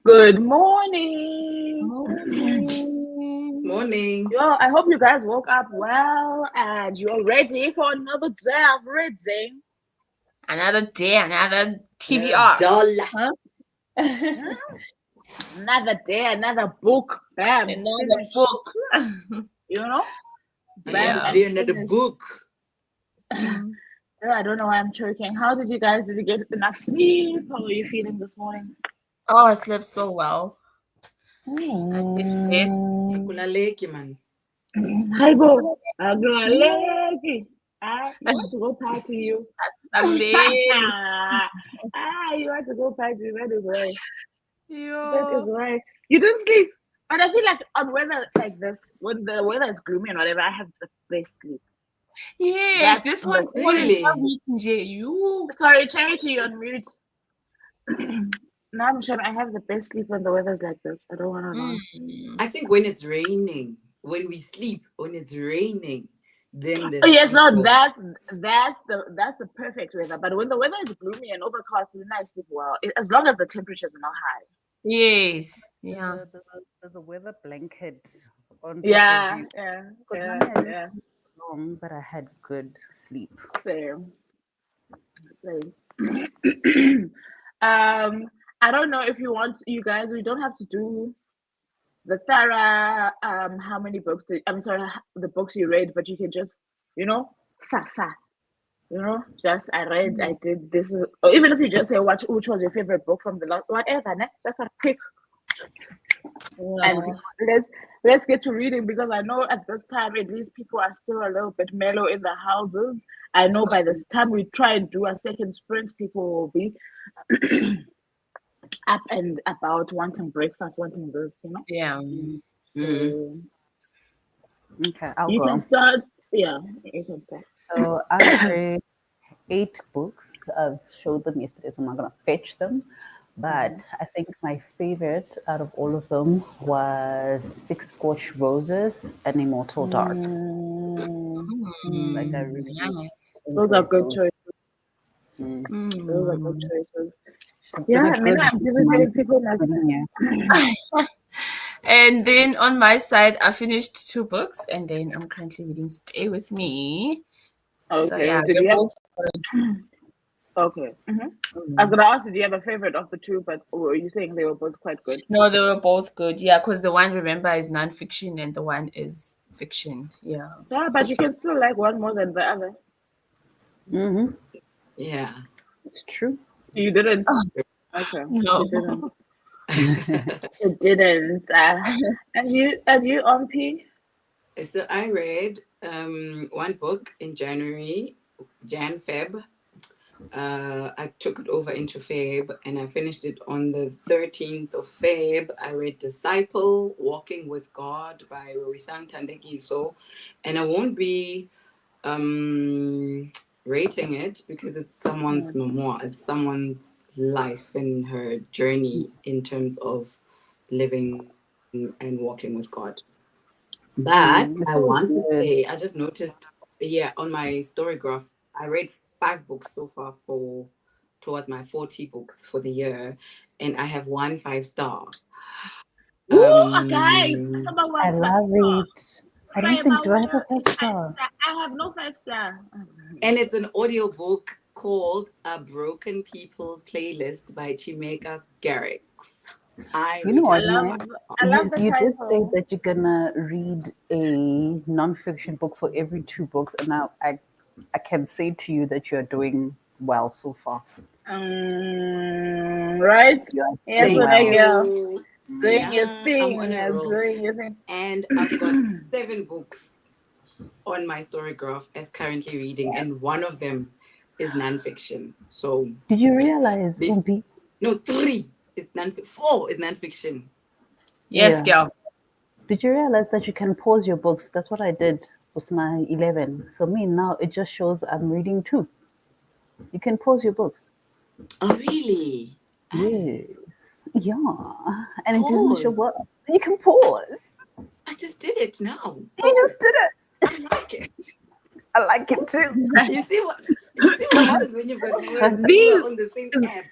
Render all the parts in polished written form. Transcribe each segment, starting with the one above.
Good morning. Morning. Morning. Yo, I hope you guys woke up well and you're ready for another day of reading. Another day, another TBR. Dollar. Huh? Another day, another book. Bam. Another Finish. book. You know? Bam. Yeah. And Day, another finish. book. I don't know why I'm choking. How did you guys? Did you get enough sleep? How are you feeling this morning? Oh, I slept so well. I did best. Kulaleki, man. Hi, Bo. I want to go party you. I'm late. You want to go party. That is why. That is Yo. why. You didn't sleep. But I feel like on weather like this, when the weather is gloomy and whatever, I have the best sleep. Yes, That's this the one Really? you. sorry, Charity, you're on mute. No, I'm sure I have the best sleep when the weather's like this. I don't want to know. I think when it's raining, when we sleep, when it's raining, then Oh the yes, sleep no, will. that's the perfect weather. But when the weather is gloomy and overcast, then I sleep well. As long as the temperatures are not high. Yes. Yeah. There's a weather blanket on top of Yeah, you. yeah, Because yeah, I didn't yeah. sleep long, but I had good sleep. Same, same. I don't know if you want, you guys. We don't have to do the thorough. How many books? I'm sorry, the books you read, but you can just, fa fa. Just I read, I did this. Or even if you just say which was your favorite book from the last, whatever. Ne? Just a quick and Yeah. let's get to reading because I know at this time at least people are still a little bit mellow in the houses. I know by this time we try and do a second sprint, people will be up and about wanting breakfast, wanting this. Yeah. Mm. So Okay, I'll you can go. start. Yeah, you can start. So I've read 8 books. I've showed them yesterday, so I'm not going to fetch them. But I think my favorite out of all of them was Six Scorched Roses and Immortal Dark. Like, I really Nice. Those are enjoyed good those. choices. Those are good Mm. choices. It's Yeah, been a I mean, good I'm busy month seeing people like reading here. And then on my side, I finished 2 books, and then I'm currently reading Stay With Me. So okay. yeah, Did they're you have both okay? I was gonna ask, did you have a favorite of the two? But were you saying they were both quite good? no, they were both good. Yeah, because the one remember is nonfiction, and the one is fiction. Yeah. Yeah, but you can still like one more than the other. Mm-hmm. Yeah. It's true. You didn't. Okay, No. you didn't. You didn't. And you on P? So I read one book in Feb. I took it over into Feb and I finished it on the 13th of Feb. I read Disciple, Walking with God by Rorisang Tandekiso. And I won't be rating it because it's someone's memoir, it's someone's life and her journey in terms of living and walking with God. But I It's want to always say, I good. just noticed, yeah, on my story graph, I read 5 books so far towards my 40 books for the year, and I have 1 5 star. Ooh, guys, Um, someone I one five love star. it. I don't Frame think, a do I have a will five is five star? star. I have no 5 star. and it's an audiobook called A Broken People's Playlist by Chimeka Garrix. I You know I what, rated it love man? 5 I stars. love You the you did say title. that you're gonna read a nonfiction book for every 2 books, and now I can say to you that you're doing well so far. Right? You are Yes, doing Thank my well. girl. you. Doing Mm. your Yeah, I'm on thing. a roll. Doing your thing. And I've got 7 books on my story graph as currently reading, and one of them is nonfiction. So, Did you realize, be- Umpi? no, 4 is nonfiction. Yes, Yeah. girl. Did you realize that you can pause your books? That's what I did with my 11. So me now it just shows I'm reading too. You can pause your books. Oh, really? Ah, Yes. Yeah. And it doesn't show pause. what you can pause. I just did it now. You just Oh, did it. I like it. I like it Oh, too. you see what happens when you've got words who are These on the same app.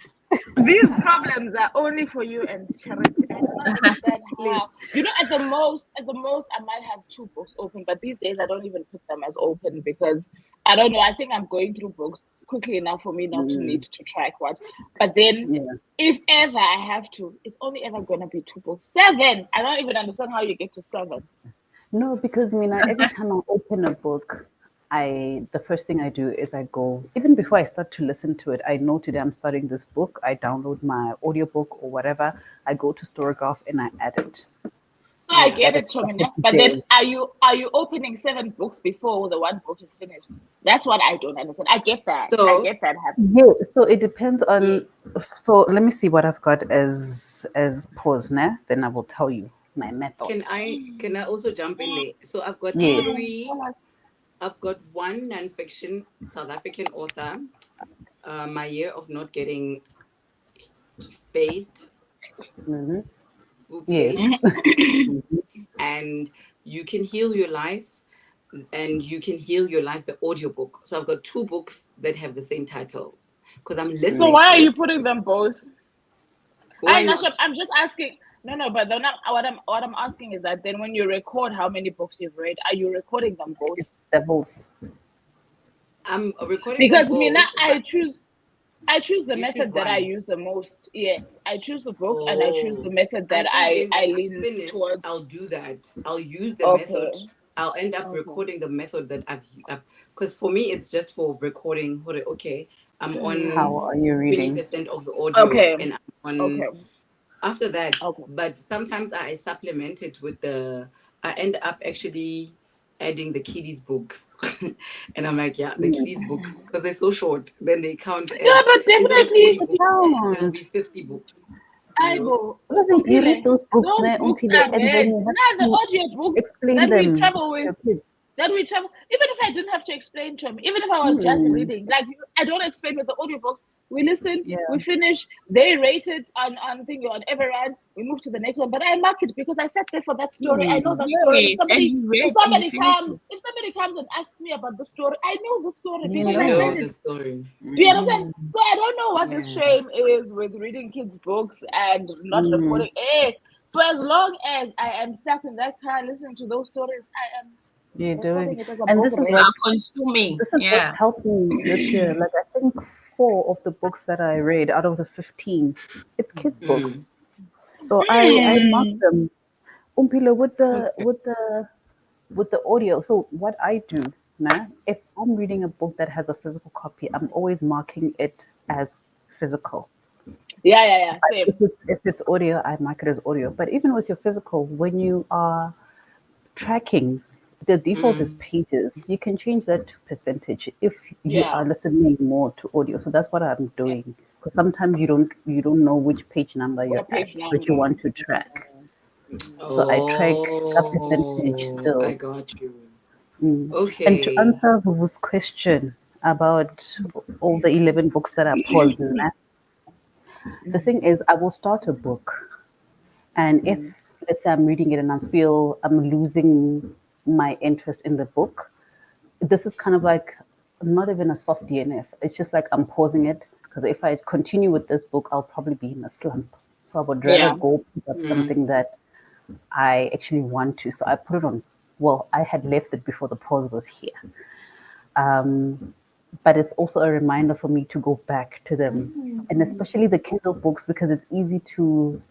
These problems are only for you and Charity. I don't understand how. You know, at the most, I might have 2 books open, but these days I don't even put them as open because I don't know. I think I'm going through books quickly enough for me not to need to track what. But then, if ever I have to, it's only ever gonna be 2 books. 7. I don't even understand how you get to 7. No, because Mina, every time I open a book, the first thing I do is I go, even before I start to listen to it, I know today I'm starting this book. I download my audiobook or whatever. I go to Storygraph and I add it. So I get it, Shomina. But then are you opening 7 books before the 1 book is finished? That's what I don't understand. I get that. So, I get that happening. Yeah, so it depends on. Yes. So let me see what I've got as pause now. Then I will tell you my method. Can I also jump in there? So I've got Yes. 3. I've got 1 nonfiction South African author. My year of not getting phased. Mm-hmm. Yes. Yes. And You Can Heal Your Life and You Can Heal Your Life, the audiobook. So I've got 2 books that have the same title because I'm listening. So why to are it. you putting them both? Why not? I'm just asking. No, but then what I'm asking is that then when you record how many books you've read, are you recording them both? Devils. I'm recording Because them both, Mina, I but choose the you method choose that I one. use the most. Yes, I choose the book and I choose the method that I think then I when lean I'm finished, towards. I'll do that. I'll use the Okay. method. I'll end up recording the method that I've because for me it's just for recording. Okay, I'm on How are you reading? 20% of the audio, Okay. and I'm on. Okay. After that, Okay. but sometimes I supplement it with I end up actually adding the kiddies books, and I'm like, yeah, the kiddies books because they're so short. Then they count as Yeah, but instead of 40 definitely. books, it'll be 50 books. I go. Listen, you read those books, Those books until are and then read. you have Now the to audio books explain that them we travel with. to your kids. That we travel, even if I didn't have to explain to him, even if I was just reading, like I don't explain with the audiobooks. We listen, we finish, they rate it on thingy on Everand, we move to the next one. But I mark it because I sat there for that story. I know that story. If somebody comes and asks me about the story, I know the story because I read it. The story. Do you understand? So I don't know what the shame is with reading kids' books and not recording. Hey, for as long as I am stuck in that car listening to those stories, I am. You're doing, it as a and book this is read. what consuming. This is what's helped me this year. Like I think 4 of the books that I read out of the 15, it's kids' books. So I mark them. Umpilo with the audio. So what I do now, if I'm reading a book that has a physical copy, I'm always marking it as physical. Yeah. Same. If it's audio, I mark it as audio. But even with your physical, when you are tracking, the default is pages. You can change that to percentage if you are listening more to audio. So that's what I'm doing. Because sometimes you don't know which page number you're at, but you want to track. So I track a percentage still. I got you. Okay. And to answer Vuvu's question about all the 11 books that are paused, the thing is, I will start a book, and if let's say I'm reading it and I feel I'm losing my interest in the book, this is kind of like not even a soft DNF. It's just like I'm pausing it because if I continue with this book, I'll probably be in a slump. So I would rather go pick up something that I actually want to. So I put it on. Well, I had left it before the pause was here. But it's also a reminder for me to go back to them, and especially the Kindle books because it's easy to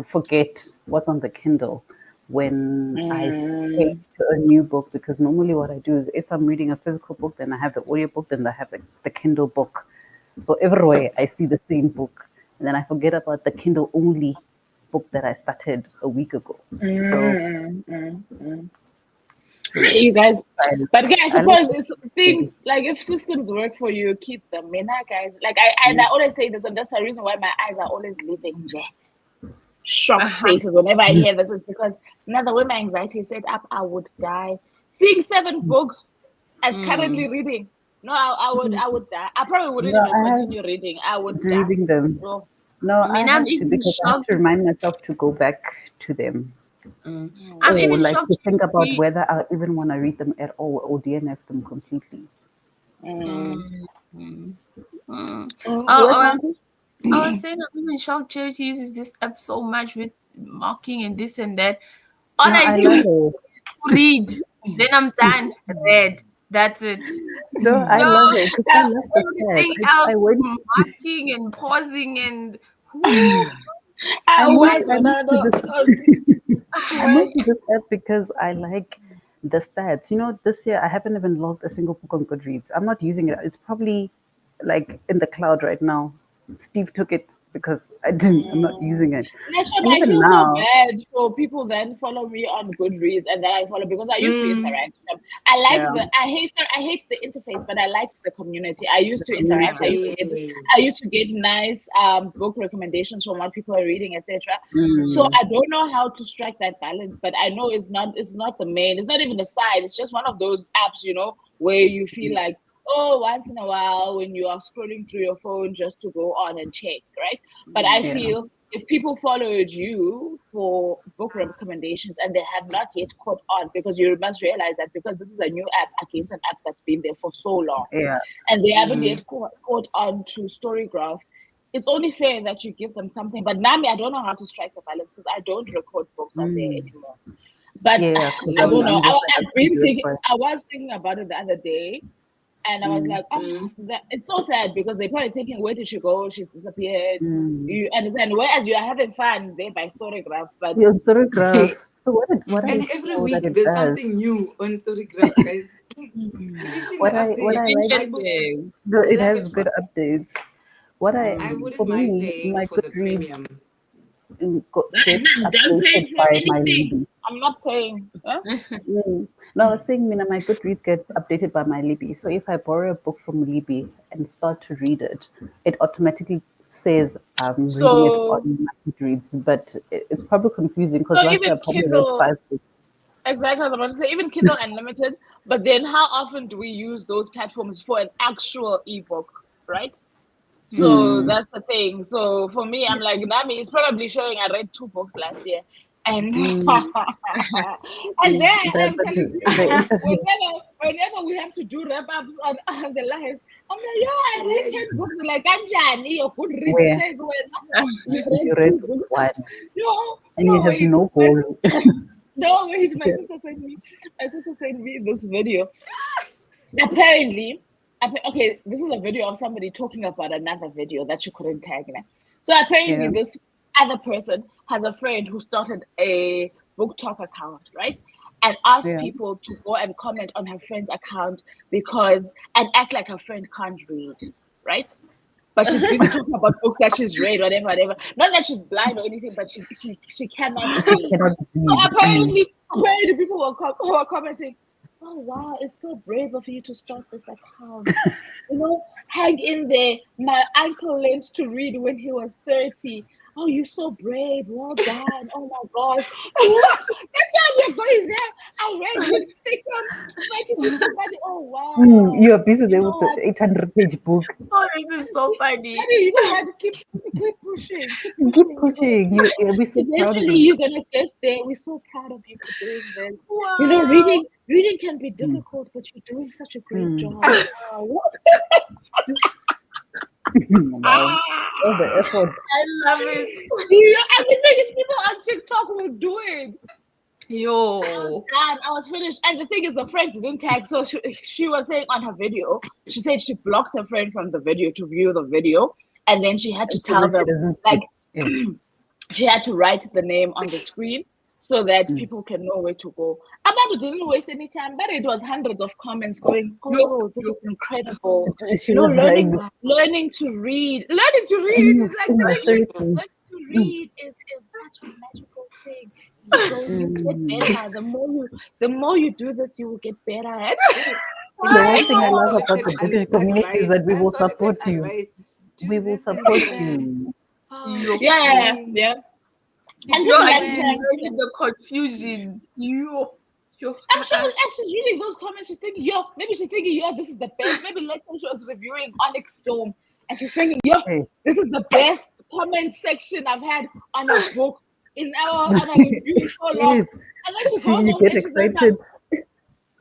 forget what's on the Kindle when I switch to a new book. Because normally what I do is if I'm reading a physical book, then I have the audio book, then I have the Kindle book. So everywhere I see the same book, and then I forget about the Kindle only book that I started a week ago. So yes. You guys, but I suppose it's things like if systems work for you, keep them. Guys, like I always say this, and that's the reason why my eyes are always living shocked faces whenever I hear this. Is because now the way my anxiety is set up, I would die. Seeing 7 books as currently reading. No, I would die. I probably wouldn't even continue reading. I would reading them. No, I have to because I have to remind myself to go back to them. I'm even like shocked to think about whether I even want to read them at all or DNF them completely. I was saying I'm even shocked Charity uses this app so much with marking and this and that. All No, I I do love is it. to read. Then I'm done. Read. That's it. No, I No, love it because I love the everything stats. else, I went, marking and pausing and whoo. I was I when I moved to know. this. I Well, moved to this app because I like the stats. You know, this year I haven't even logged a single book on Goodreads. I'm not using it. It's probably like in the cloud right now. Steve took it because I'm not using it. Nation, And I even feel so now, bad for people that follow me on Goodreads and that I follow because I used to interact. I like yeah, I hate the interface, but I liked the community. I used the to interact. community. I Yes. used to get nice book recommendations from what people are reading, etc. So Mm, I don't know how to strike that balance, but I know it's not the main, it's not even the side. It's just one of those apps, where you feel like, oh, once in a while when you are scrolling through your phone just to go on and check, right? But I yeah. feel if people followed you for book recommendations and they have not yet caught on, because you must realize that because this is a new app against an app that's been there for so long, Yeah. and they haven't yet caught on to Storygraph, it's only fair that you give them something. But Nami, I don't know how to strike the balance because I don't record books on there Mm. anymore. But Yeah, because I don't know. I'm just like, I can't do it for I was thinking about it the other day, and I was mm, like, oh, it's so sad because they're probably thinking, where did she go? She's disappeared. mm. You understand? Whereas you are having fun there by Storygraph, but Your Storygraph. So what I And every saw that week it there's does, something new on Storygraph, guys. Like, have you seen the what updates? It's I like, My book, interesting. I it love has it. good updates. What I for wouldn't mind me, paying my for the Goodreads premium. gets don't updated pay for by my anything. Libby. I'm not paying. Huh? No, I was saying, Mina, my Goodreads gets updated by my Libby. So if I borrow a book from Libby and start to read it, it automatically says I'm reading it So, on my Goodreads. But it's probably confusing because so last year even I probably read Kindle, 5 books. exactly as I was about to say, even Kindle Unlimited. But then, how often do we use those platforms for an actual ebook, right? So Mm. that's the thing. So for me, I'm like, Nami is probably showing I read 2 books last year. And Mm. and then I'm telling The people interview. whenever we have to do wrap-ups on the lives, I'm like, yeah, I read 10 books. They're like, Anjani, your good read Where says you've you read read 2 books. one No, and you have wait. no goal. No, wait, my sister sent me this video. Apparently, okay, this is a video of somebody talking about another video that you couldn't tag. So apparently, Yeah, this other person has a friend who started a book talk account, right? And asked yeah. people to go and comment on her friend's account and act like her friend can't read, right? But she's busy talking about books that she's read, whatever. Not that she's blind or anything, but she cannot She read. cannot So read. apparently people were commenting, oh wow, it's so brave of you to start this account. Hang in there. My uncle learned to read when he was 30. Oh, you're so brave. Well done. Oh my gosh. That time you're going there, I read this thick somebody. Oh wow. You're busy You there know with the what? 800-page book. Oh, this is so funny. Daddy, you know what? Keep pushing. Keep Keep pushing. pushing. We're so proud of Eventually, you. you're gonna get there. We're so proud of you for doing this. Wow. Reading can be Mm. difficult, but you're doing such a great Mm. job. Wow. What? Wow. All the effort. I love it. And the thing is, people on TikTok will do it. Yo. And I was finished. And the thing is, the friend didn't tag. So she was saying on her video, she said she blocked her friend from the video to view the video. And then she had to So tell that she them, doesn't like, yeah. she had to write the name on the screen so that Mm. people can know where to go. Amanda didn't waste any time, but it was hundreds of comments going, Yo. oh, this is incredible. She was Learning to read. Learning to read in, is like in the my thing is, 30s. learning to read is such a magical thing. You get better. The more you do this, you will get better. The one thing I love about Unsolicited the British community is that we will unsolicited support you. advice. Do We will this support instead. you. Oh, Yo. keep going. Yeah. Keep And Yo, people I like can going. imagine the confusion. Yo. I'm sure as she's reading those comments, she's thinking, maybe she's thinking, this is the best. Maybe let's say she was reviewing Onyx Storm and she's thinking, Hey. this is the best comment section I've had on a book on a review in so long. Yes. And then she goes You on get and she's like, excited.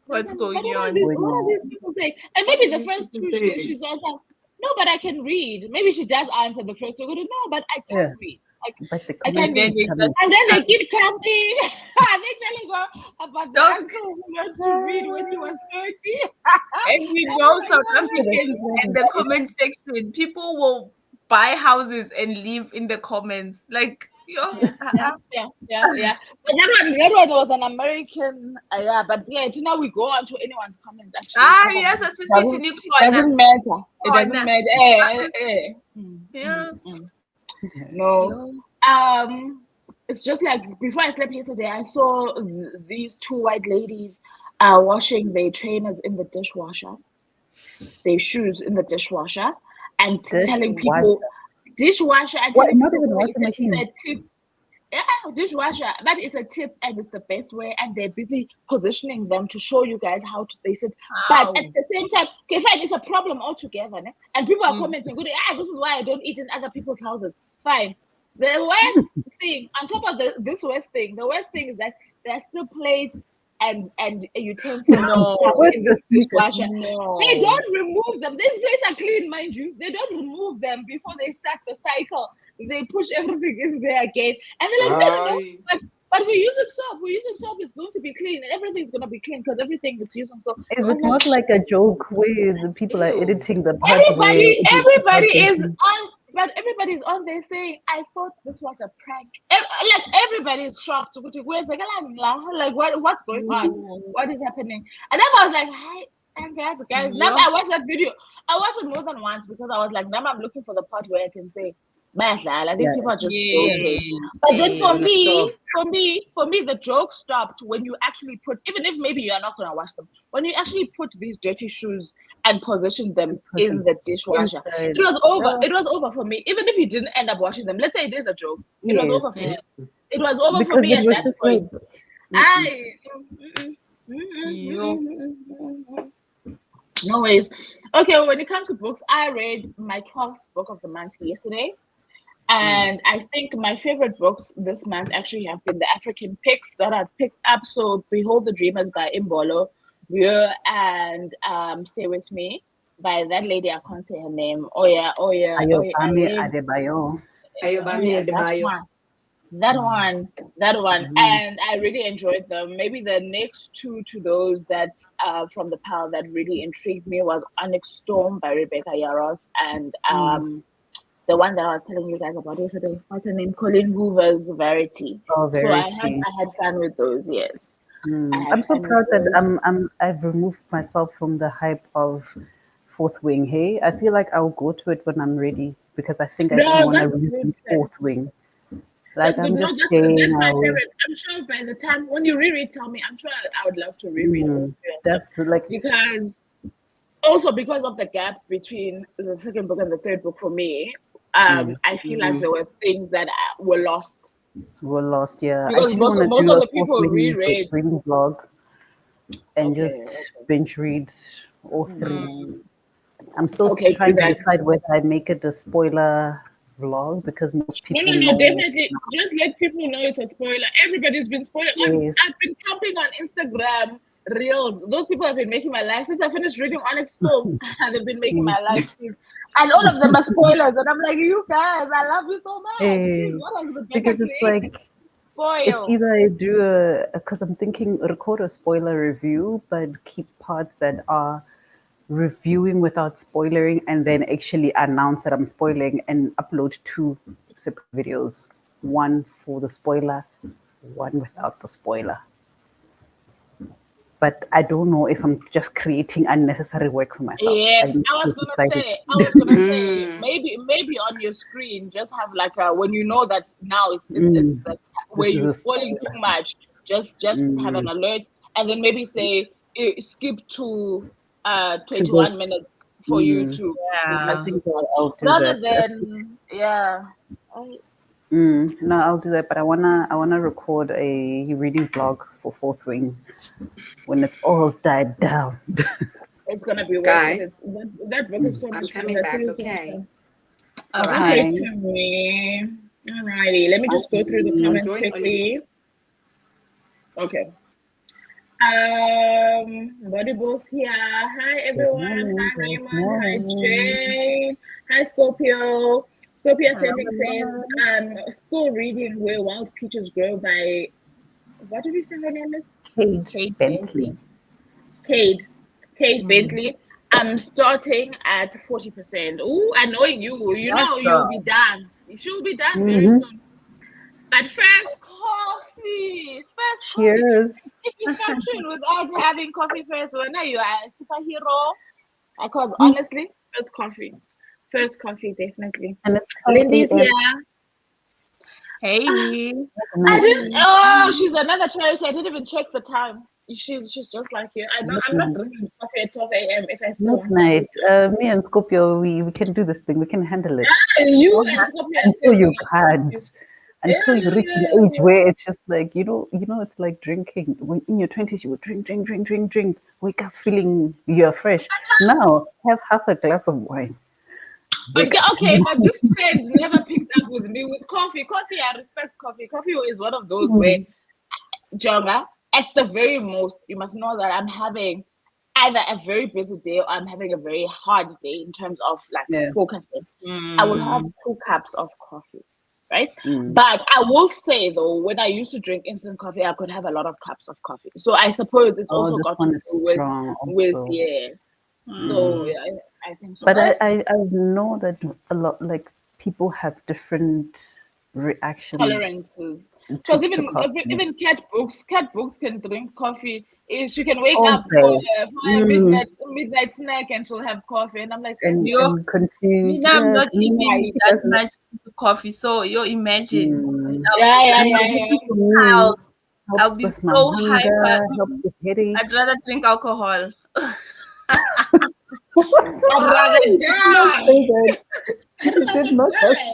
What's but going on? what are these people saying? And maybe the first two, she's also, no, but I can read. Maybe she does answer the first two. No, but I can't read. But the I can't comments read. coming. And then they keep coming. They're telling her about the uncle who learned to read when he was 30. And we know South Africans in the comment section, people will buy houses and live in the comments. Like, Yeah. But that one was an American. But yeah, now we go on to anyone's comments actually. yes, It doesn't matter. It doesn't matter. Yeah. No. It's just like before I slept yesterday, I saw these two white ladies washing their trainers in the dishwasher, their shoes in the dishwasher, and telling people dishwasher. And telling not people even washing machine. it's a tip. Yeah, dishwasher. That is a tip, and it's the best way. And they're busy positioning them to show you guys how to. They said, but at the same time, okay, fine, it's a problem altogether. Ne? And people are commenting, this is why I don't eat in other people's houses. Fine. The worst thing, on top of this worst thing, the worst thing is that there are still plates and utensils in this dishwasher. No. They don't remove them. These plates are clean, mind you. They don't remove them before they start the cycle. They push everything in there again. And they're like, no, but we're using soap. We're using soap. It's going to be clean. And everything's going to be clean because everything is using soap. Is it not like a joke where the people are editing the part But everybody's on there saying, I thought this was a prank. Like, everybody's shocked. Like, what's going on? What is happening? And then I was like, hi, and guys. Now I watched that video. I watched it more than once because I was like, now I'm looking for the part where I can say, these people are just joking. But then for me, the joke stopped when you actually put, even if maybe you're not gonna wash them, when you actually put these dirty shoes and position them in the dishwasher. It was over. It was over for me. Even if you didn't end up washing them, let's say it is a joke. It was over for me. It was over for me at that point. No ways. Okay, when it comes to books, I read my 12th book of the month yesterday. And I think my favorite books this month actually have been the African picks that I've picked up. So Behold the Dreamers by Imbolo, and Stay With Me by that lady, I can't say her name. Ayobami Adebayo. That one. And I really enjoyed them. Maybe the next two to those that from the pile that really intrigued me was Onyx Storm by Rebecca Yaros and the one that I was telling you guys about yesterday. What's her name? Colleen Hoover's Verity. Verity. So I had fun with those. Yes. I'm so proud that I've removed myself from the hype of Fourth Wing. Hey, I feel like I'll go to it when I'm ready because I think I don't want to read Fourth Wing. Like that's just that's my favorite. I'm sure by the time when you reread, tell me. I'm sure I would love to reread. That's like because of the gap between the second book and the third book for me. I feel like there were things that were lost. Yeah. Because most of the people reread reading blog and just binge read all three. I'm still trying to decide whether I make it a spoiler vlog because most people No, definitely. Just let people know it's a spoiler. Everybody's been spoiled. Yes. I've been camping on Instagram reels. Those people have been making my life since I finished reading Onyx Storm. And they've been making my life. And all of them are spoilers. And I'm like, you guys, I love you so much. Please, what has Rebecca because it's like it's either I do because I'm thinking record a spoiler review, but keep parts that are reviewing without spoiling, and then actually announce that I'm spoiling and upload 2 separate videos, one for the spoiler, one without the spoiler. But I don't know if I'm just creating unnecessary work for myself. Yes, I was gonna say maybe on your screen just have like when you know that now it's that where you're spoiling too much, just have an alert, and then maybe say skip to 21 minutes for you to I think I'll do rather that. than No, I'll do that, but I wanna record a reading vlog for Fourth Wing when it's all died down. It's gonna be guys. That book is so much fun. I'm coming back, okay? All right. Alrighty, let me just go through the comments quickly. Okay. Body Boss here. Hi everyone. Hi Good Raymond. Hi morning. Jane. Hi Scorpio. Scorpio Hello, Ascending says, still reading Where Wild Peaches Grow by, what did you say her name is? Kate Kate Bentley. Kate Bentley. I'm starting at 40%. Ooh, I know you. You Yes, know you'll girl. be done. You should be done very soon. But first, coffee. First, coffee. Cheers. If you function without having coffee first, well, now you are a superhero. Because honestly, first coffee. First coffee, definitely. And it's Lindy's 12 here. a.m. Hey. I didn't. Oh, she's another charity. I didn't even check the time. She's just like you. I'm not drinking coffee at 12 a.m. if I still want to Midnight. sleep. Me and Scorpio, we can do this thing. We can handle it. You and Scorpio are Until you saying can't. Until you reach an age where it's just like, it's like drinking. When in your 20s, you would drink, wake up feeling you're fresh. Now, have half a glass of wine. Okay, but this trend never picked up with me with coffee. Coffee, I respect coffee. Coffee is one of those where, Jonga, at the very most, you must know that I'm having either a very busy day or I'm having a very hard day in terms of like focusing. I will have 2 cups of coffee, right? But I will say though, when I used to drink instant coffee, I could have a lot of cups of coffee. So I suppose it's also this got one to is do with strong yes. So yeah, I think so. But I know that a lot, like, people have different reactions Tolerances. to Because even coffee. cat books can drink coffee. She can wake All up for a midnight snack and she'll have coffee. And I'm like, and Yo, continue. Nina, I'm not Nina, even she that doesn't. much into coffee. So you imagine. yeah. For me, I'll helps be with my so hunger, hyper. helps with headaches. I'd rather drink alcohol. I'd rather die. You did not say.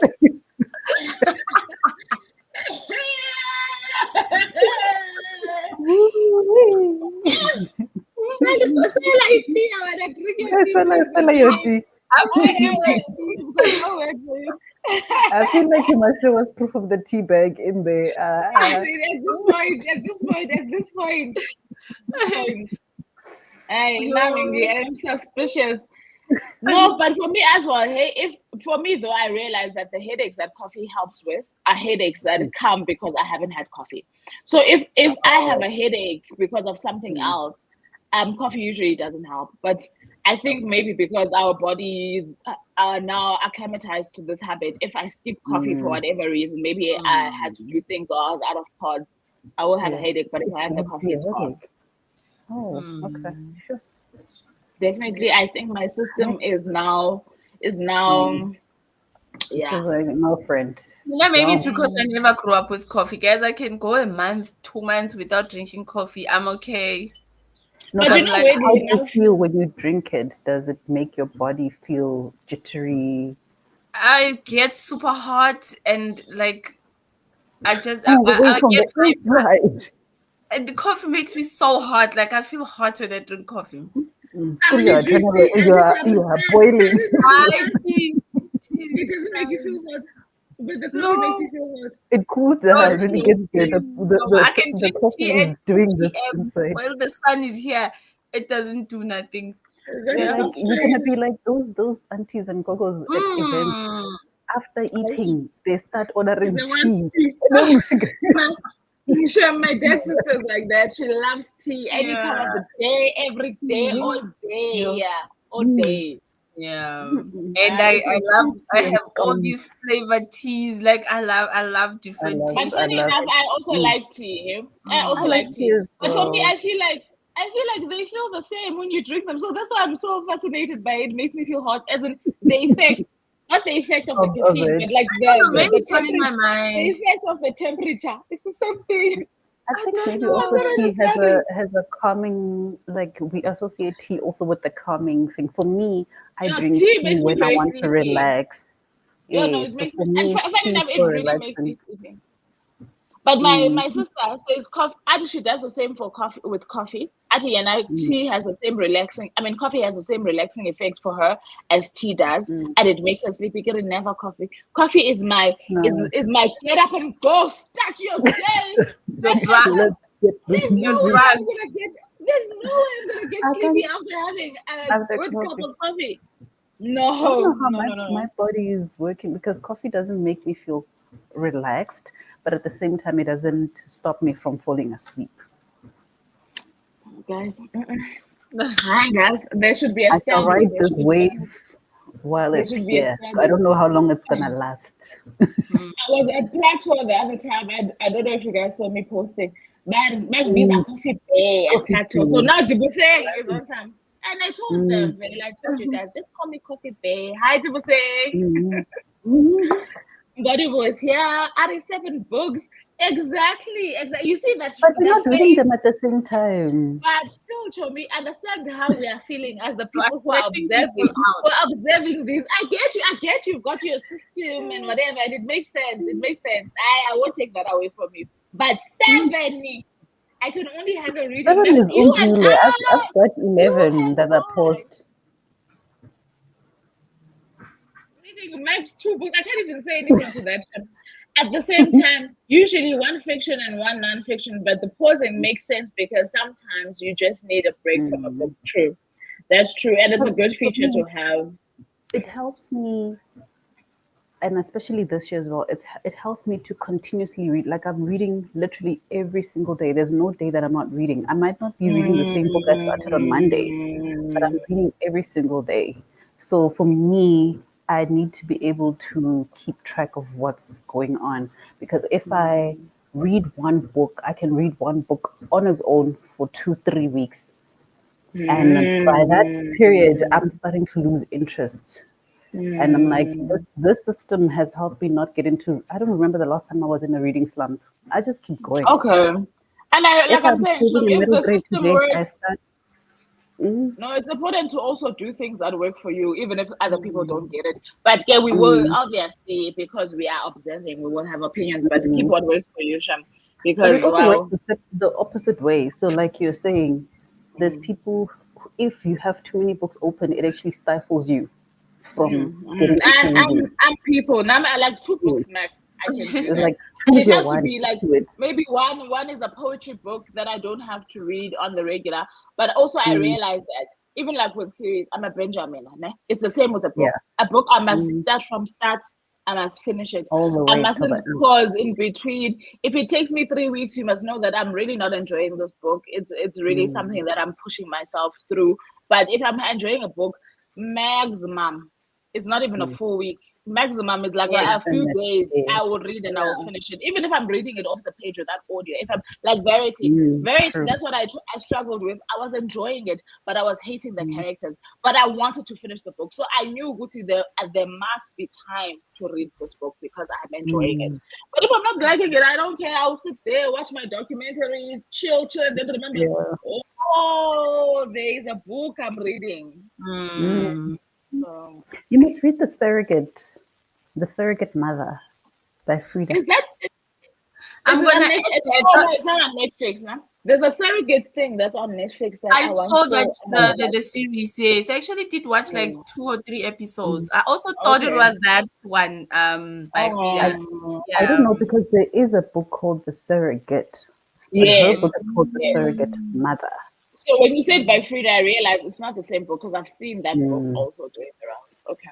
I'm drinking I feel like you must show us proof of the tea bag in there. At this point. I'm suspicious. No, but for me as well, hey, if for me though, I realize that the headaches that coffee helps with are headaches that come because I haven't had coffee. So if I have a headache because of something else, coffee usually doesn't help. But I think maybe because our bodies are now acclimatized to this habit, if I skip coffee for whatever reason, maybe I had to do things or I was out of pods, I will have a headache. But if I have the coffee, it's gone. Oh, okay, sure. Definitely, I think my system is now yeah. Like, no friend. Yeah, maybe it's because I never grew up with coffee. Guys, I can go a month, 2 months without drinking coffee. I'm okay. No, But but you know, how do you feel when you drink it? Does it make your body feel jittery? I get super hot and like I just away from get the inside. and the coffee makes me so hot. Like I feel hot when I drink coffee. You are boiling. It doesn't make you feel hot, but the coffee makes you feel hot. It cools down. Really gets the I can drink coffee tea is doing this inside. while the sun is here. It doesn't do nothing. You're gonna be like those aunties and gogos at events. After eating, they start ordering tea. My dad's sister's like that. She loves tea any time of the day, every day, all day. All day. Yeah, and I have all these flavored teas. Like I love different teas. And funny enough, I also like tea. I also like tea. But for me, I feel like they feel the same when you drink them. So that's why I'm so fascinated by it. It makes me feel hot, as in the effect. Not the effect of the caffeine, but like the temperature. My mind. The effect of the temperature. It's the same thing. I think maybe also tea has a calming, like we associate tea also with the calming thing. For me, I drink tea when I want to relax. Yeah, no, it makes me. It really makes me sleepy. But my sister says coffee. And she does the same for coffee with coffee. Tea has the same relaxing. I mean, coffee has the same relaxing effect for her as tea does, and it makes her sleepy. Get never coffee. Coffee is my is my get up and go, start your day. get There's sleepy. no way drunk. I'm gonna get. There's no way I'm gonna get I sleepy can't after having have a the good cup coffee. of coffee. I don't know No, how no, no, no, my no. body is working because coffee doesn't make me feel relaxed, but at the same time, it doesn't stop me from falling asleep. Guys, hi guys. There should be a I shall standard. ride There this should be. wave while There it's should be a here. I standard. don't know how long it's gonna last. I was at Plateau the other time. I don't know if you guys saw me posting. Man, these are coffee bay at Coffee Plateau. So tea. now Dibuseng is on time. And I told Mm, them, very like, trust you guys, just call me Coffee Bay. Hi, Dibuseng. mm, mm. Godibo is here. 87 books. Exactly. You see that, But we're that not reading face? them at the same time. But still, Chomi, understand how we are feeling as the You are people who are stressing people out. observing this. I get you've got your system and whatever, and it makes sense. It makes sense. I won't take that away from you. But 7, I can only handle reading. 7 is You and Undule. I've got you 11 and that are I. paused. Reading max 2 books. I can't even say anything to that. At the same time, usually one fiction and one non-fiction, but the pausing makes sense because sometimes you just need a break from a book. True. That's true. And it's a good feature to have. It helps me, and especially this year as well, it helps me to continuously read. Like I'm reading literally every single day. There's no day that I'm not reading. I might not be reading the same book I started on Monday, but I'm reading every single day. So for me, I need to be able to keep track of what's going on because if I read one book, I can read one book on its own for 2-3 weeks. And by that period, I'm starting to lose interest. And I'm like, this system has helped me not get into. I don't remember the last time I was in a reading slump. I just keep going. Okay. And If I'm I'm saying, choosing a if middle the grade system today, I works, start. no, it's important to also do things that work for you, even if other people don't get it. But yeah, we will obviously, because we are observing, we will have opinions, but keep what works for you, Sham. But Because, it also well, works the opposite way. So, like you're saying, there's people. If you have too many books open, it actually stifles you from getting into reading. I'm people. Now I like 2 books max. I can do It's that. like And choose it your has to one. be like Do it. maybe one is a poetry book that I don't have to read on the regular. But also I realize that even like with series, I'm a Benjamin. It's the same with a book. Yeah. A book I must start from start. I must finish it. All the I way to mustn't the end. pause in between. If it takes me 3 weeks, you must know that I'm really not enjoying this book. It's really something that I'm pushing myself through. But if I'm enjoying a book, maximum, it's not even a full week. Maximum is like a few days. I will read and I will finish it. Even if I'm reading it off the page without audio. If I'm like Verity, True. that's what I struggled with. I was enjoying it, but I was hating the characters. But I wanted to finish the book, so I knew Guti there must be time to read this book because I'm enjoying it. But if I'm not liking it, I don't care. I'll sit there, watch my documentaries, chill, and then remember, oh, there is a book I'm reading. So, You must read The Surrogate Mother by Frida. is that? I'm gonna. It's not on Netflix, no? There's a surrogate thing that's on Netflix that I saw want that the series. Yes, I actually did watch like 2 or 3 episodes. I also thought it was that one by Frida. I don't know because there is a book called The Surrogate. And her book is called The Surrogate Mother. So when you said by Frida, I realized it's not the same book because I've seen that book also doing the rounds. Okay.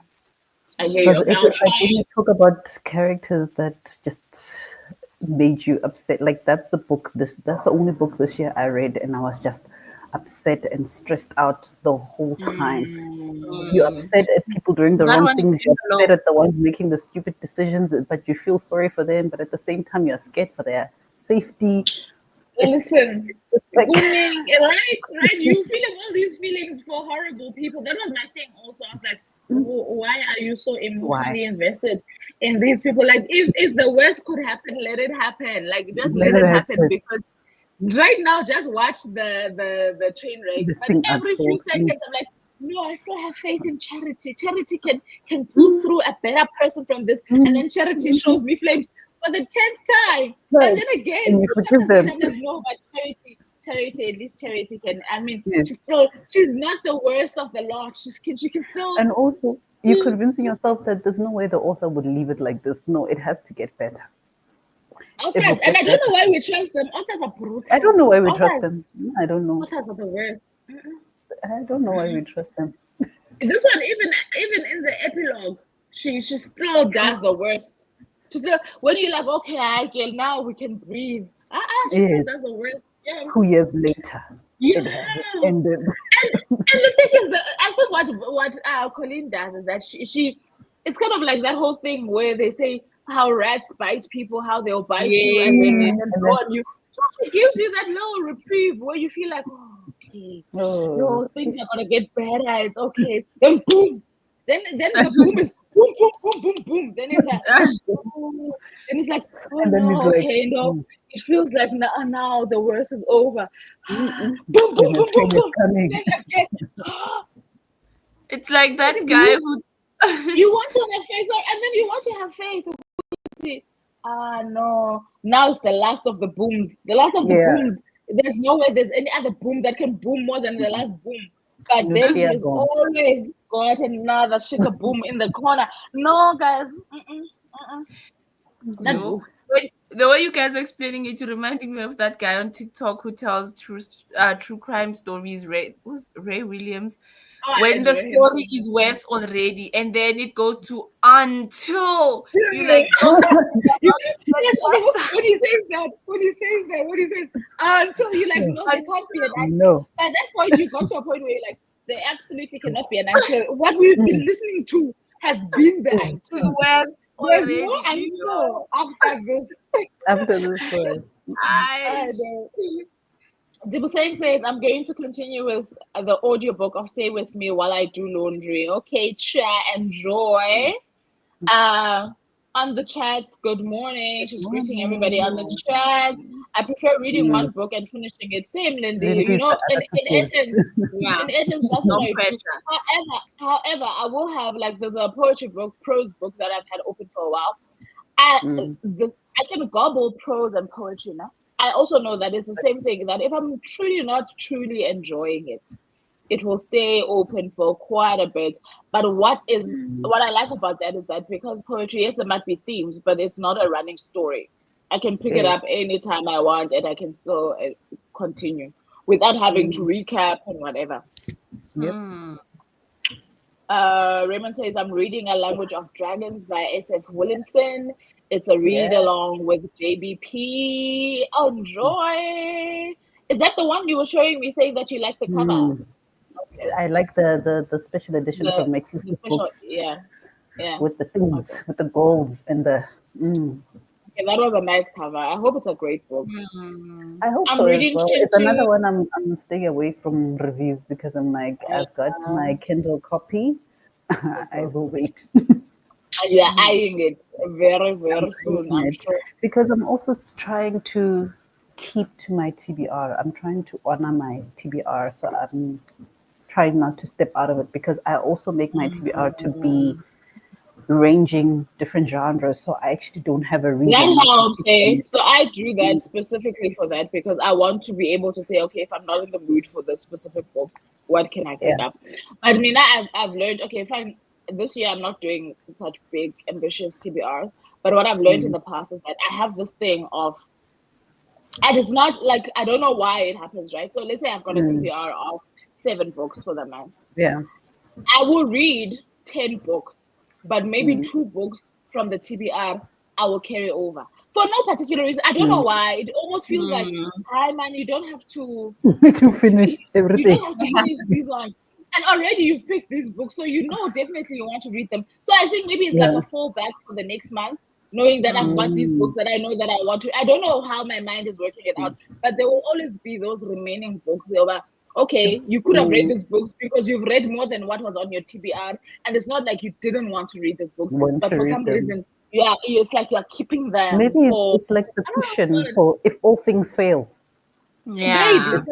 I hear you. Okay, I'll try. When you talk about characters that just made you upset, like that's the only book this year I read and I was just upset and stressed out the whole time. You're upset at people doing the wrong things, you're upset at the ones making the stupid decisions, but you feel sorry for them, but at the same time you're scared for their safety. Listen, like, booming, right? You feeling all these feelings for horrible people. That was my thing also. I was like, why are you so emotionally invested in these people? Like, if the worst could happen, let it happen. Like, just let it happen. Because right now, just watch the train wreck. But every few seconds, I'm like, no, I still have faith in Charity. Charity can pull through a better person from this. And then Charity shows me flames for the 10th time. And then again, and you forgive them. I'm like, no, but Charity, at least Charity can. I mean, she's not the worst of the lot. She can still. And also, you're convincing yourself that there's no way the author would leave it like this. No, it has to get better. Authors, and I don't know why we trust them. Authors are brutal. I don't know why we trust them. I don't know. Authors are the worst. I don't know why we trust them. This one, even in the epilogue, she still does the worst. She still, when you're like, okay, I get now we can breathe. She still does the worst. Yeah. 2 years later, it has ended. And the thing is that I think what Colleen does is that she it's kind of like that whole thing where they say how rats bite people, how they'll bite you and then go on you. So she gives you that little reprieve where you feel like, oh, okay, no, things are gonna get better. It's okay. Then boom, then the boom is boom, boom, boom, boom, boom. Then it's like, oh, then it's like, oh And then no, it's like, okay, no. It feels like now the worst is over. Boom, boom, Then boom, the boom, train is boom. coming. Then again, It's like that guy who you want to have faith, and then you want to have faith. No. Now it's the last of the booms. The last of the booms. There's no way there's any other boom that can boom more than the last boom. But then she's always got another sugar boom in the corner. No, guys. No. The way you guys are explaining it, you're reminding me of that guy on TikTok who tells true crime stories. Ray Williams. When the story is worse already, and then it goes to until you like. When he says until you like, no, there can't be an answer. No. At that point, you got to a point where you're like, there absolutely cannot be an answer. What we've been listening to has been the answer. There's no answer after this. After this one. Dibuseng says, I'm going to continue with the audiobook of Stay With Me While I Do Laundry. Okay, enjoy. On the chat, good morning. She's greeting everybody on the chat. I prefer reading one book and finishing it. Same, Lindy. You know, in essence, that's no what I pressure. do. However, I will have there's a poetry book, prose book that I've had open for a while. I can gobble prose and poetry now. I also know that it's the same thing, that if I'm not truly enjoying it, it will stay open for quite a bit. But what I like about that is that because poetry, yes, there might be themes, but it's not a running story. I can pick it up anytime I want, and I can still continue without having to recap and whatever. Raymond says, I'm reading A Language of Dragons by S.F. Williamson. It's a read along with JBP. Enjoy. Is that the one you were showing me, saying that you like the cover? Okay. I like the special edition from Exclusive Books. Yeah. With the things, with the golds and the. Okay, that was a nice cover. I hope it's a great book. I hope so as well. It's another one I'm staying away from reviews because I'm like, I've got my Kindle copy. I will wait. You're eyeing it very, very soon, I'm sure. Because I'm also trying to keep to my TBR. I'm trying to honor my TBR. So I'm trying not to step out of it because I also make my TBR to be ranging different genres. So I actually don't have a reason. That helps, eh? So I do that specifically for that because I want to be able to say, okay, if I'm not in the mood for this specific book, what can I pick up? I mean, I've learned, okay, fine. This year I'm not doing such big, ambitious TBRs, but what I've learned in the past is that I have this thing of, and it's not like, I don't know why it happens, right? So let's say I've got a TBR of 7 books for the month. Yeah. I will read 10 books, but maybe 2 books from the TBR I will carry over. For no particular reason. I don't know why. It almost feels like, hi man, you don't have to to finish everything. You don't have to finish these ones. And already you've picked these books, so you know definitely you want to read them. So I think maybe it's like a fallback for the next month, knowing that I've got these books that I know that I want to. I don't know how my mind is working it out, but there will always be those remaining books. Okay, you could have read these books because you've read more than what was on your TBR, and it's not like you didn't want to read these books, but for some reason, it's like you're keeping them. Maybe it's like the cushion for if all things fail. Yeah.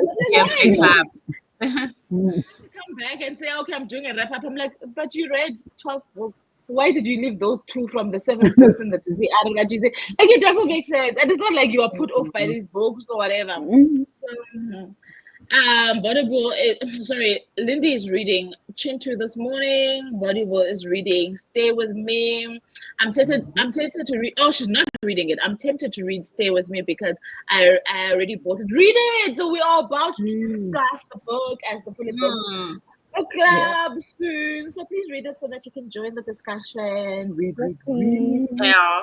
Come back and say, okay, I'm doing a wrap up. I'm like, but you read 12 books. Why did you leave those 2 from the 7 books in the TBR? Like, it doesn't make sense. And it's not like you are put off by these books or whatever. So, Volleyball. Sorry, Lindy is reading Chintu this morning. Volleyball is reading Stay With Me. I'm tempted to read. Oh, she's not reading it. I'm tempted to read Stay With Me because I already bought it. Read it. So we are about to discuss the book as the Bullet Books a club soon. So please read it so that you can join the discussion. Read. Yeah.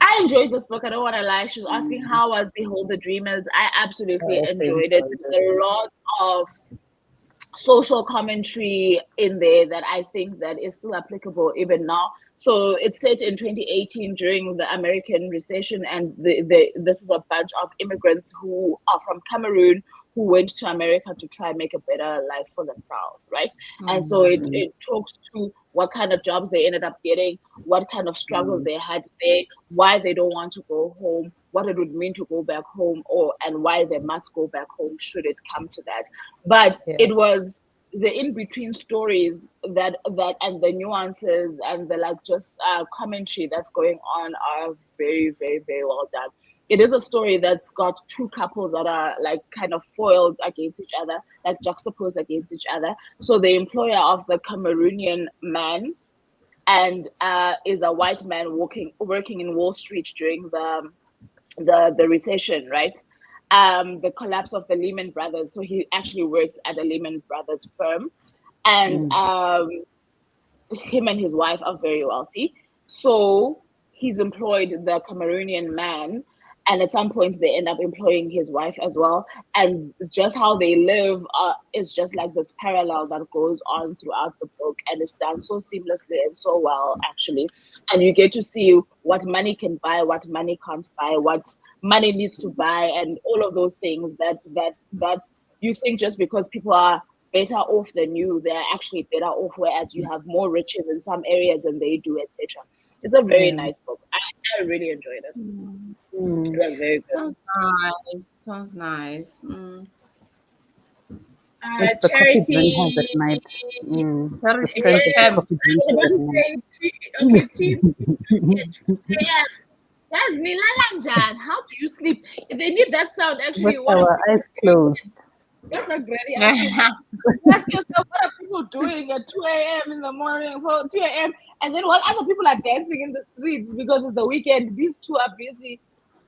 I enjoyed this book. I don't want to lie. She's asking how was Behold the Dreamers. I absolutely enjoyed it. There's a lot of social commentary in there that I think that is still applicable even now. So it's set in 2018 during the American recession, and this is a bunch of immigrants who are from Cameroon who went to America to try and make a better life for themselves, right? And so it talks to what kind of jobs they ended up getting, what kind of struggles they had there, why they don't want to go home, what it would mean to go back home, and why they must go back home should it come to that. But it was the in-between stories that and the nuances and the just commentary that's going on are very, very, very well done. It is a story that's got two couples that are kind of foiled against each other, juxtaposed against each other. So the employer of the Cameroonian man and is a white man working in Wall Street during the recession, right? The collapse of the Lehman Brothers. So he actually works at a Lehman Brothers firm, and him and his wife are very wealthy. So he's employed the Cameroonian man, and at some point they end up employing his wife as well. And just how they live is just like this parallel that goes on throughout the book, and it's done so seamlessly and so well, actually. And you get to see what money can buy, what money can't buy, what money needs to buy, and all of those things that you think just because people are better off than you, they're actually better off, whereas you have more riches in some areas than they do, etc. It's a very nice book. I really enjoyed it. It was very good. Sounds nice. It's the coffee drinkers at night. The strength of the coffee drinkers at night. That's Nilalanjan. How do you sleep? They need that sound actually. With our eyes closed. That's a great idea. Ask yourself, what are people doing at 2 a.m. in the morning, 2 a.m. And then while other people are dancing in the streets because it's the weekend, these two are busy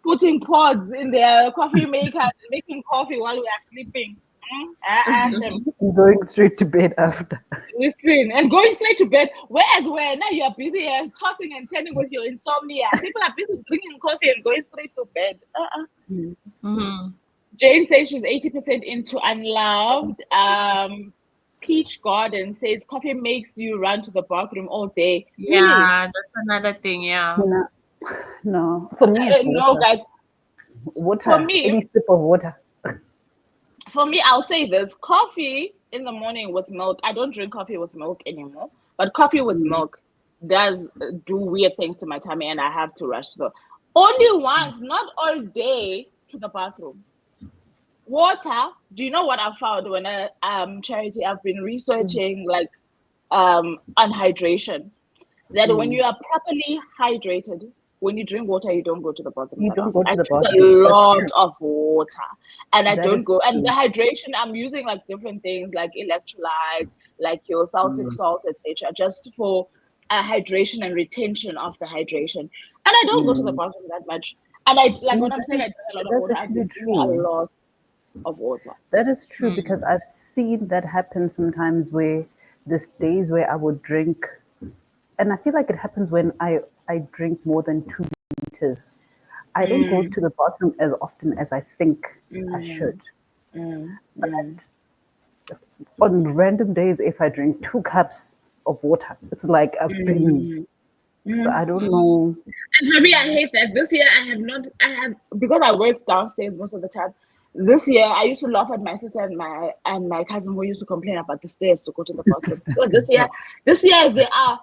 putting pods in their coffee maker and making coffee while we are sleeping. Going straight to bed after. Listen, and going straight to bed. Whereas now you are busy tossing and turning with your insomnia. People are busy drinking coffee and going straight to bed. Jane says she's 80% into Unloved. Peach Garden says coffee makes you run to the bathroom all day. Yeah, really? That's another thing. Yeah. No. For me, it's water. No, guys. Water. For me, any sip of water. For me, I'll say this: coffee in the morning with milk. I don't drink coffee with milk anymore, but coffee with milk does do weird things to my tummy, and I have to rush to the only once, not all day, to the bathroom. Water. Do you know what I found when Charity? I've been researching on hydration. That when you are properly hydrated, when you drink water, you don't go to the bathroom. You don't go to the bathroom. A lot of water, and I don't go. And the hydration, I'm using different things like electrolytes, like your Celtic salt, etc., just for hydration and retention of the hydration. And I don't go to the bathroom that much. And when I'm saying I drink a lot of water, I drink a lot of water. That is true because I've seen that happen sometimes where there's days where I would drink, and I feel like it happens when I drink more than 2 liters. I don't go to the bathroom as often as I think I should. But on random days, if I drink 2 cups of water, it's like a binge. So I don't know. And for me, I hate that. This year, I have because I work downstairs most of the time. This year, I used to laugh at my sister and my cousin who used to complain about the stairs to go to the bathroom. So this year they are.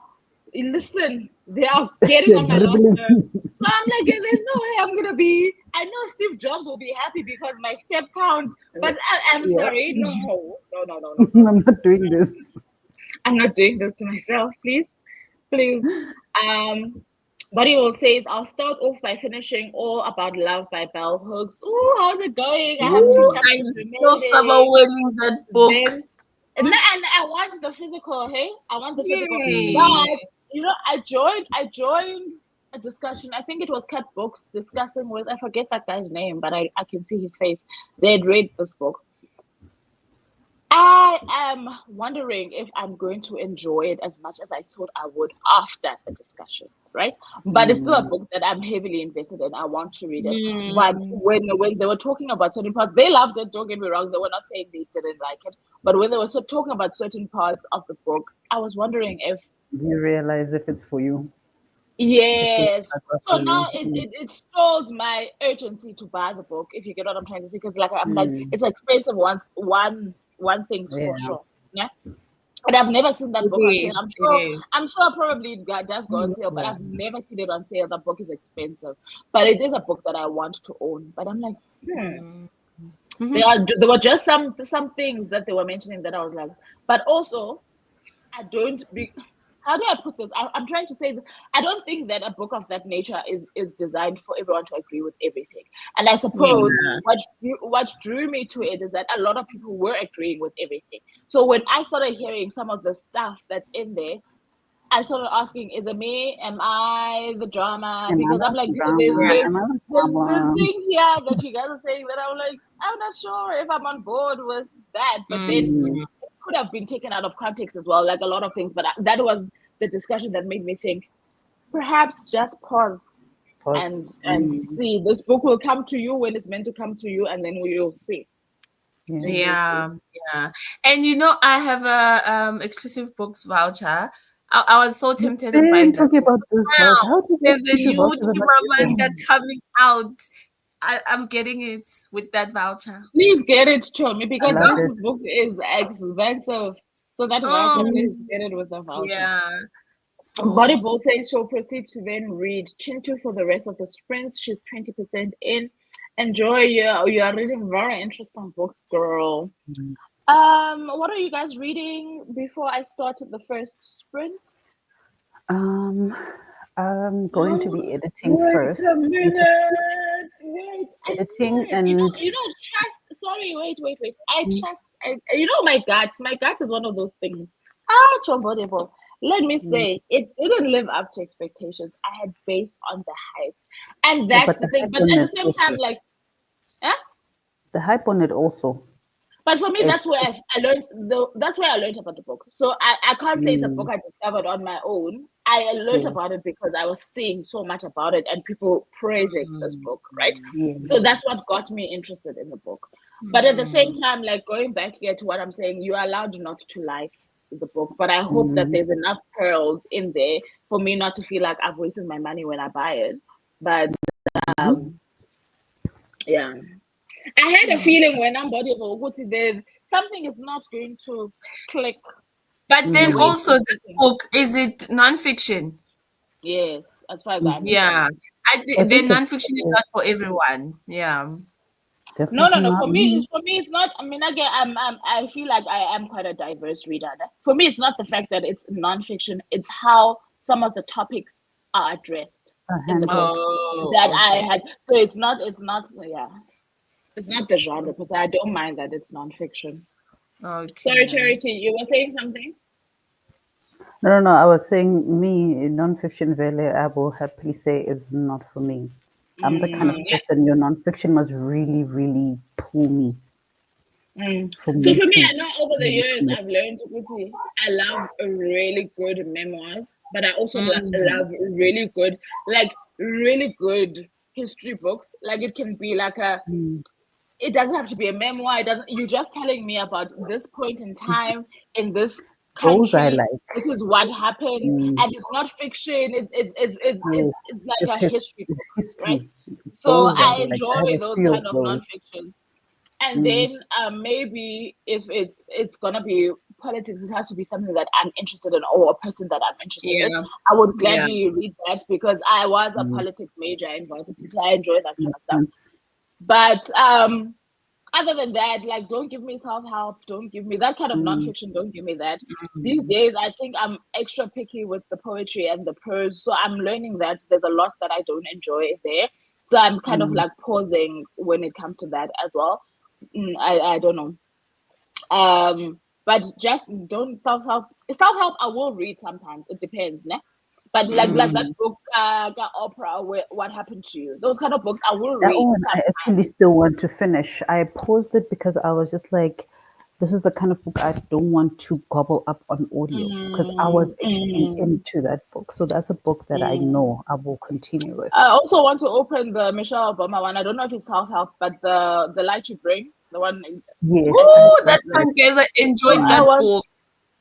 Listen, they are getting on my nerves. So I'm like, there's no way I'm gonna be. I know Steve Jobs will be happy because my step count, but I'm sorry, no. I'm not doing this. I'm not doing this to myself, please. Buddy will says, I'll start off by finishing All About Love by Bell Hooks. Oh, how's it going? I have 2 Ooh, I chapters feel summer remaining. winning that book. Then, and I want the physical, hey? I want the physical. Yay. But, I joined a discussion. I think it was Cat Books discussing with, I forget that guy's name, but I can see his face. They had read this book. I am wondering if I'm going to enjoy it as much as I thought I would after the discussions, right? But it's still a book that I'm heavily invested in. I want to read it. But when they were talking about certain parts, they loved it, don't get me wrong. They were not saying they didn't like it. But when they were talking about certain parts of the book, I was wondering if... You realize if it's for you. Yes. So now it stalled my urgency to buy the book, if you get what I'm trying to say. Because I'm like, it's expensive one thing's for sure. Yeah. And I've never seen that book on sale. I'm sure probably it does go on sale, but I've never seen it on sale. That book is expensive. But it is a book that I want to own. But I'm like, there were just some things that they were mentioning that I was like, but also how do I put this? I'm trying to say that I don't think that a book of that nature is designed for everyone to agree with everything. And I suppose what drew me to it is that a lot of people were agreeing with everything. So when I started hearing some of the stuff that's in there, I started asking, is it me? Am I the drama? Because I'm like, there's things here that you guys are saying that I'm like, I'm not sure if I'm on board with that. But then could have been taken out of context as well, like a lot of things. But that was the discussion that made me think, perhaps just pause. And see. This book will come to you when it's meant to come to you, and then we'll see. Yeah. And I have a exclusive books voucher. I was so tempted to buy that. About this there's a new manga coming out. I'm getting it with that voucher. Please get it to me because this book is expensive. So that voucher, please get it with the voucher. Yeah. Body Ball says she'll proceed to then read Chintu for the rest of the sprints. She's 20% in. Enjoy. You are reading very interesting books, girl. What are you guys reading before I started the first sprint? I'm going to be editing first. Wait a minute. Wait. Editing and trust. Sorry, wait. I trust. My gut. My gut is one of those things. Chobodebo. Let me say, it didn't live up to expectations. I had based on the hype, and that's the thing. But at the same time, the hype on it also. But for me, that's where I learned. That's where I learned about the book. So I can't say it's a book I discovered on my own. I learned about it because I was seeing so much about it and people praising this book, right? So that's what got me interested in the book. But at the same time, like going back here to what I'm saying, you are allowed not to like the book. But I hope that there's enough pearls in there for me not to feel like I've wasted my money when I buy it. But yeah. I had a feeling when I'm body of there's something is not going to click. But then also this book, is it nonfiction? Yes, as far as I know. Yeah. The nonfiction is not for everyone. Yeah. No. For me, it's not. I mean, again, I feel like I am quite a diverse reader. For me, it's not the fact that it's nonfiction; it's how some of the topics are addressed in the book I had. So it's not. Yeah, it's not the genre because I don't mind that it's nonfiction. Okay. Sorry, Charity, you were saying something. No. I was saying nonfiction. I will happily say is not for me. I'm the kind of person your nonfiction must really, really pull me. So for me, I know over the years I've learned I love really good memoirs, but I also love really good history books. Like it can be like it doesn't have to be a memoir. You're just telling me about this point in time in this country. Those I like. This is what happened, and it's not fiction. It's like a history book, right? So I enjoy those kind of nonfiction. And then maybe if it's gonna be politics, it has to be something that I'm interested in or a person that I'm interested in. I would gladly read that because I was a politics major in university, so I enjoy that kind of stuff. But other than that, like, don't give me self-help, don't give me that kind of nonfiction, don't give me that. Mm. These days, I think I'm extra picky with the poetry and the prose, so I'm learning that there's a lot that I don't enjoy there. So I'm kind of like pausing when it comes to that as well. I don't know. But just don't self-help. Self-help I will read sometimes. It depends, ne? But like that book, Opera, What Happened to You? Those kind of books I will That read one I sometimes. actually still want to finish. I paused it because I was just like, this is the kind of book I don't want to gobble up on audio because I was actually into that book. So that's a book that I know I will continue with. I also want to open the Michelle Obama one. I don't know if it's self-help, but the Light You Bring, the one. Yes. Oh, that's one, guys. I enjoyed that book.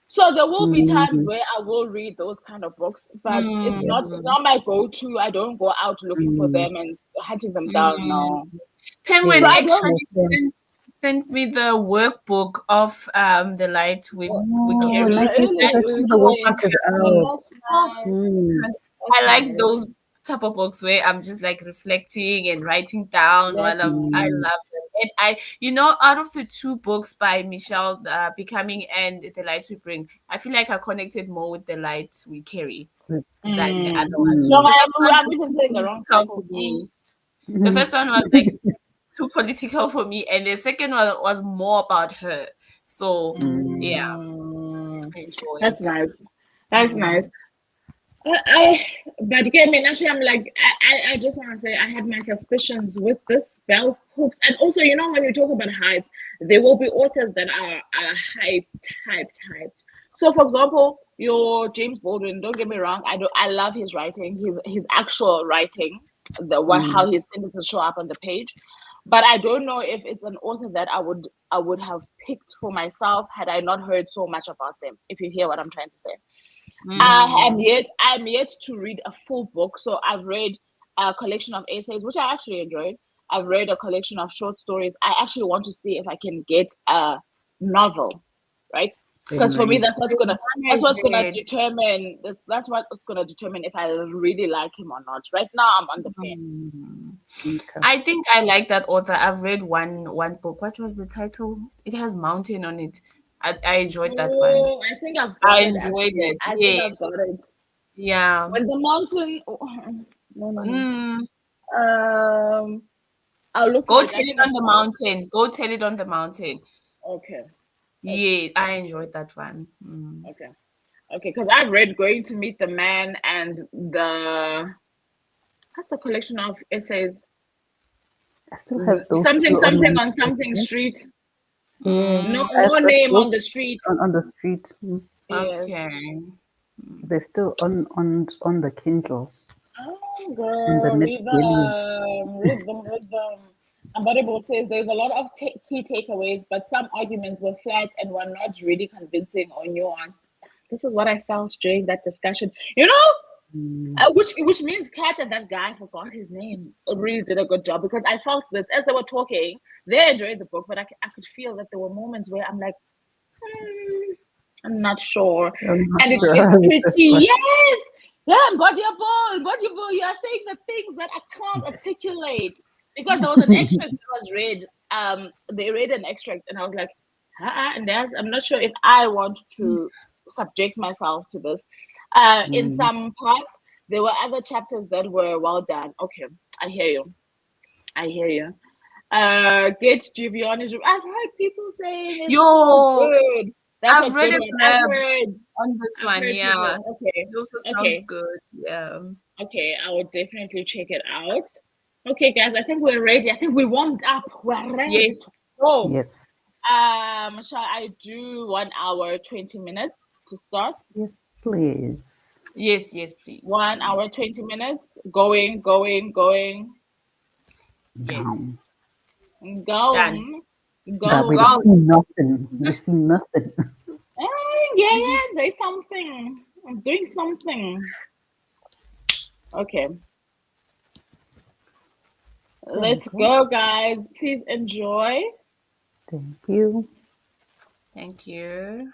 So there will be times where I will read those kind of books, but it's not my go-to. I don't go out looking for them and hunting them down. No. Penguin So I actually sent me the workbook of the light we carry. Nice. The workbook is out. I like those type of books where I'm just like reflecting and writing down while I love them. And out of the two books by Michelle, Becoming and The Light We Bring, I feel like I connected more with The Light We Carry than the other one. So I'm even saying the wrong title. The first one was like too political for me, and the second one was more about her. So yeah, I enjoyed. That's nice. That's nice. But again, actually, I'm like, I just want to say I had my suspicions with this bell hooks, and also, when we talk about hype, there will be authors that are hyped. So, for example, your James Baldwin. Don't get me wrong, I love his writing, his actual writing, how his sentences show up on the page. But I don't know if it's an author that I would have picked for myself had I not heard so much about them. If you hear what I'm trying to say. I'm yet to read a full book. So I've read a collection of essays, which I actually enjoyed. I've read a collection of short stories. I actually want to see if I can get a novel, right? Because for me, that's what's gonna determine if I really like him or not. Right now, I'm on the fence. Okay. I think I like that author. I've read one book. What was the title? It has mountain on it. I enjoyed that one. I think I've I got it. enjoyed it. I think I've got it. Yeah. When the mountain. No. I'll look. Go tell it on the mountain. Go tell it on the mountain. Okay. Yeah, I enjoyed that one. Okay, because I've read Going to Meet the Man and what's the collection of essays? I still have those something on something street. No name on the street. On the street. Okay. They're still on the Kindle. Oh, girl, read them. Unbearable says there's a lot of key takeaways, but some arguments were flat and were not really convincing or nuanced. This is what I felt during that discussion. Which means Kat and that guy, I forgot his name, really did a good job, because I felt that as they were talking, they enjoyed the book, but I could feel that there were moments where I'm like, I'm not sure. It's pretty, yes! Yeah, Mbodiable, you are saying the things that I can't articulate. Because there was an extract that was read. They read an extract, and I was like, and I'm not sure if I want to subject myself to this. In some parts, there were other chapters that were well done. Okay, I hear you. Get Giviani's. I've heard people saying it's so good. I've read a blurb on this one. Yeah. Okay. It also sounds good. Yeah. Okay, I will definitely check it out. Okay, guys, I think we're ready. I think we warmed up. We're ready. Yes. Yes. Shall I do 1 hour 20 minutes to start? Yes, please. Yes, please. 1 hour 20 minutes. Going. Yes. Go. We see nothing. Yeah, there's something. I'm doing something. Okay. Let's go, guys. Please enjoy. Thank you. Thank you.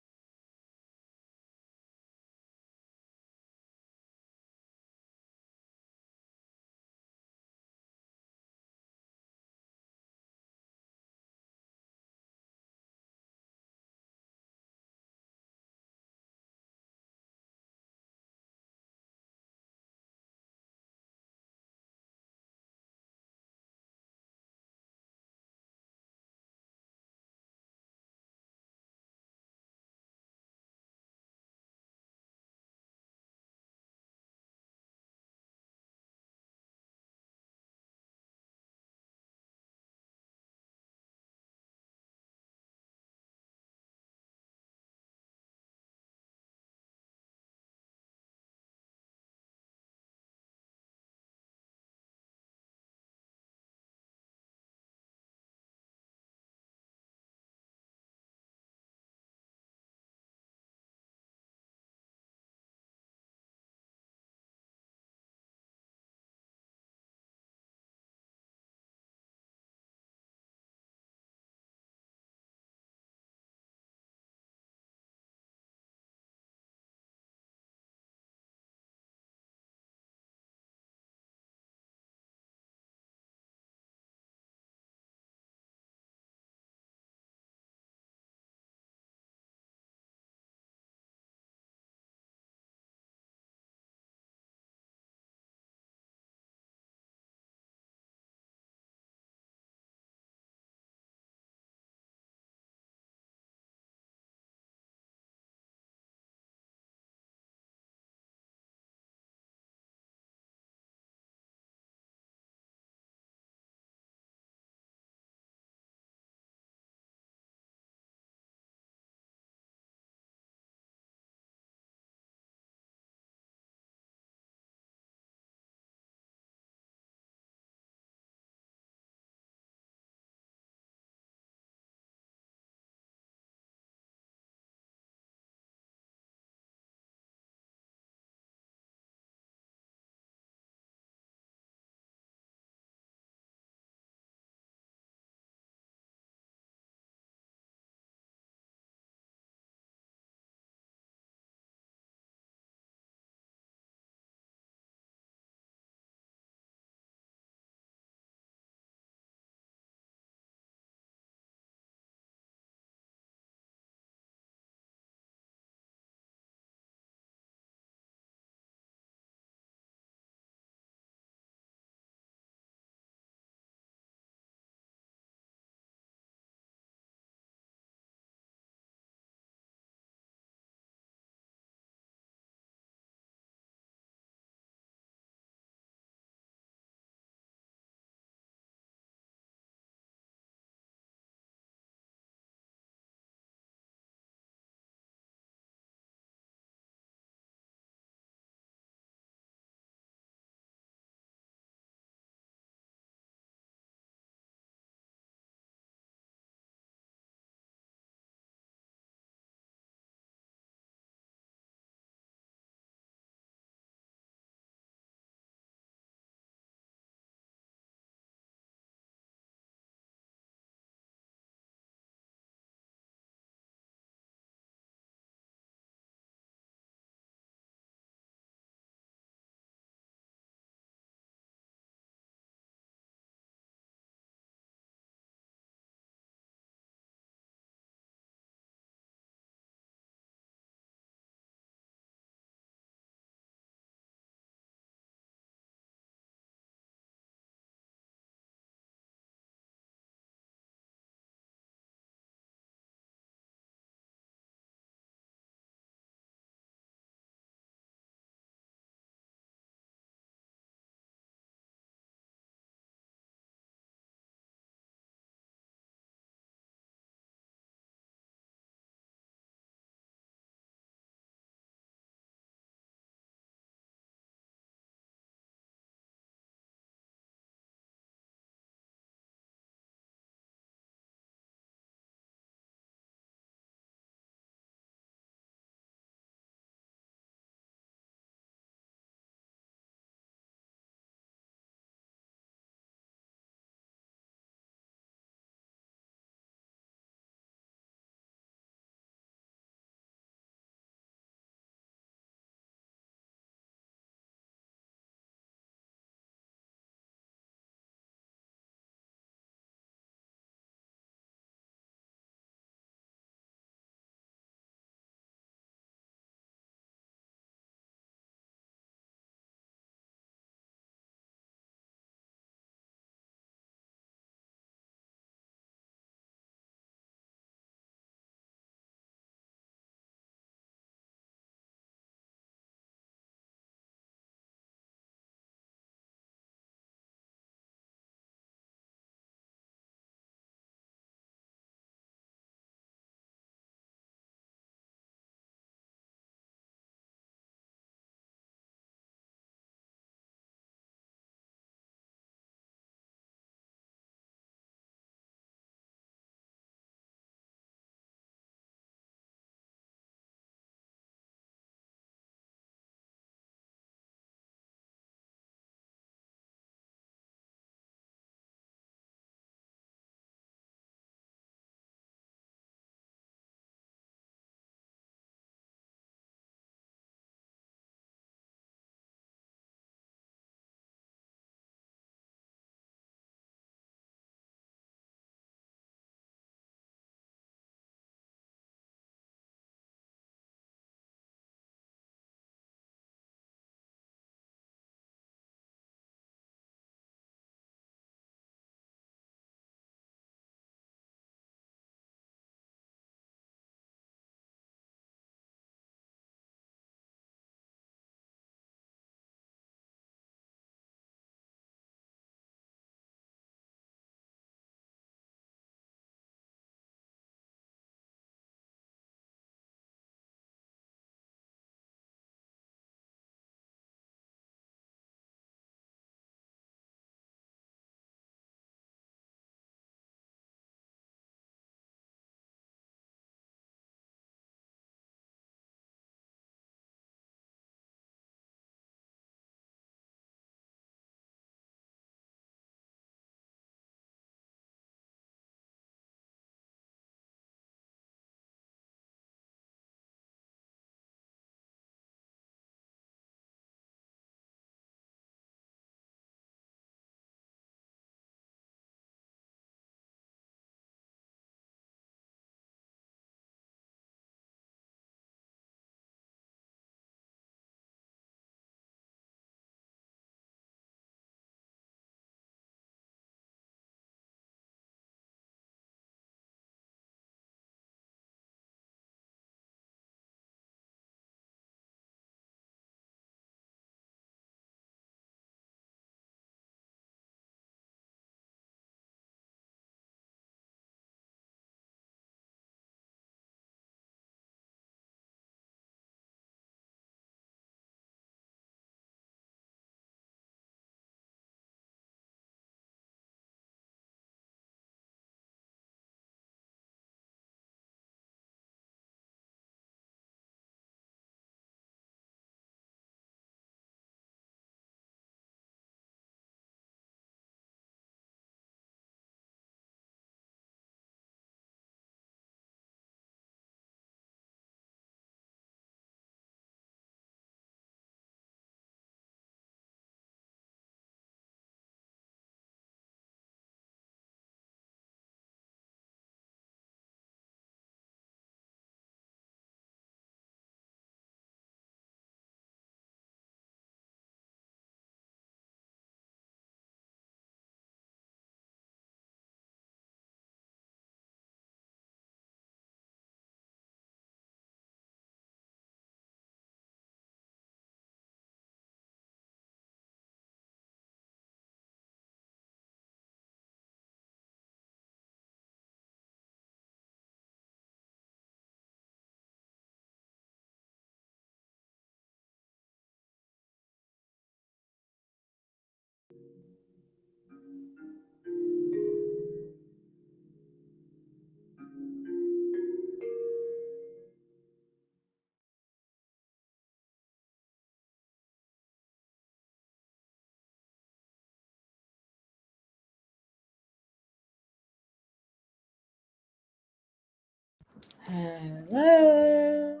Hello.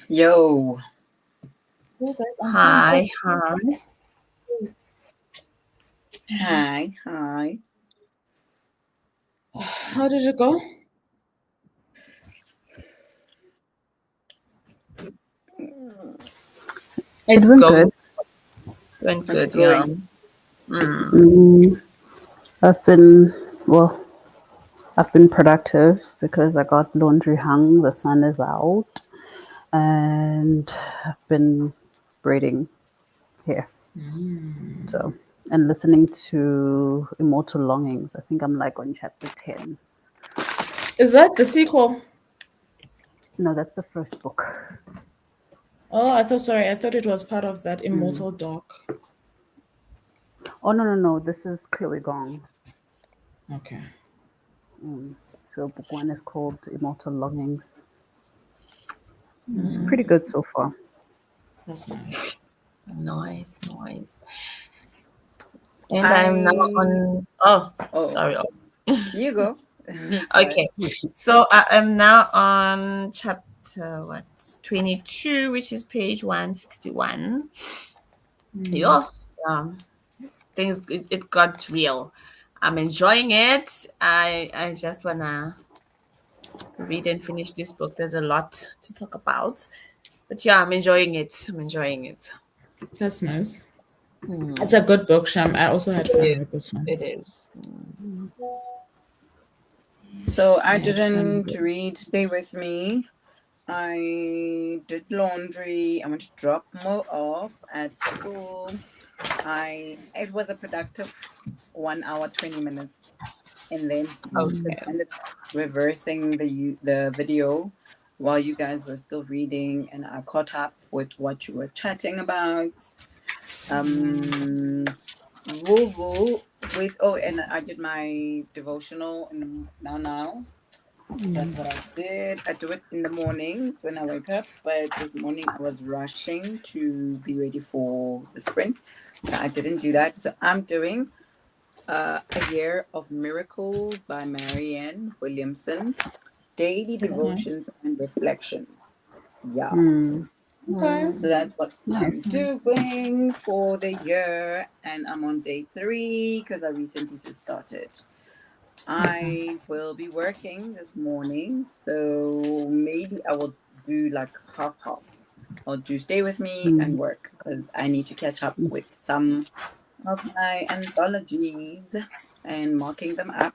Yo. Hi, hi. Hi. How did it go? It's been good. Went How's good, it going? yeah. I've been productive because I got laundry hung. The sun is out, and I've been braiding hair. So, and listening to Immortal Longings. I think I'm like on chapter 10. Is that the sequel? No, that's the first book. Oh, I thought it was part of that Immortal doc. Oh no! This is Chloe Gong. Okay. So book 1 is called Immortal Longings. It's pretty good so far. That's nice. Nice. And I'm now on. Sorry. You go. Okay. So I am now on chapter 22, which is page 161. Yeah. Things it got real. I'm enjoying it. I just wanna read and finish this book. There's a lot to talk about. But yeah, I'm enjoying it. That's nice. It's a good book, Sham. I also had fun with this one. It is. So I didn't read Stay With Me. I did laundry. I went to drop Mo off at school. It was a productive 1 hour 20 minutes, and then Okay. ended up reversing the video while you guys were still reading, and I caught up with what you were chatting about. Vuvu and I did my devotional now. That's what I did. I do it in the mornings when I wake up, but this morning I was rushing to be ready for the sprint, so I didn't do that. So I'm doing A Year of Miracles by Marianne Williamson, daily devotions and reflections. Yeah. Okay. So that's what I'm doing for the year, and I'm on day 3 because I recently just started. I will be working this morning, so maybe I will do like half. I'll do Stay With Me and work because I need to catch up with some of my anthologies and marking them up.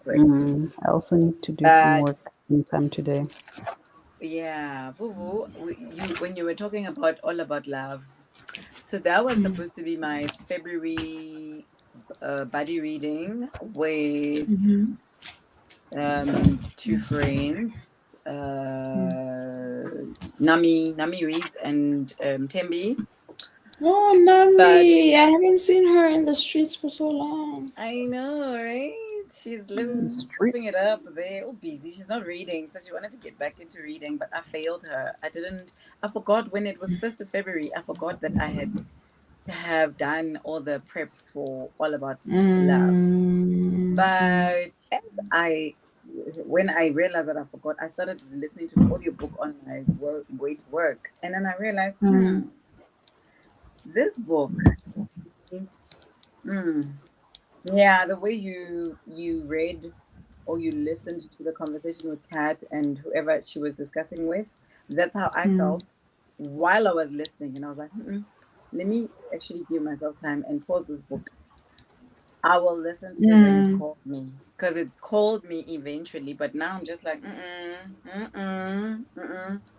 I also need to do some work sometime today. Yeah, Vuvu, when you were talking about All About Love, so that was supposed to be my February buddy reading with two friends, Nami reads and Tembi. Oh, Nami! I haven't seen her in the streets for so long. I know, right? She's living it up there. Oh, busy. She's not reading, so she wanted to get back into reading, but I failed her. I forgot when it was 1st of February. I forgot that I had to have done all the preps for All About Love. But when I realized that I forgot, I started listening to the audiobook on my way to work. And then I realized, this book is, yeah, the way you read or you listened to the conversation with Kat and whoever she was discussing with, that's how I felt while I was listening. And I was like, let me actually give myself time and pause this book. I will listen to it when it called me, because it called me eventually. But now I'm just like,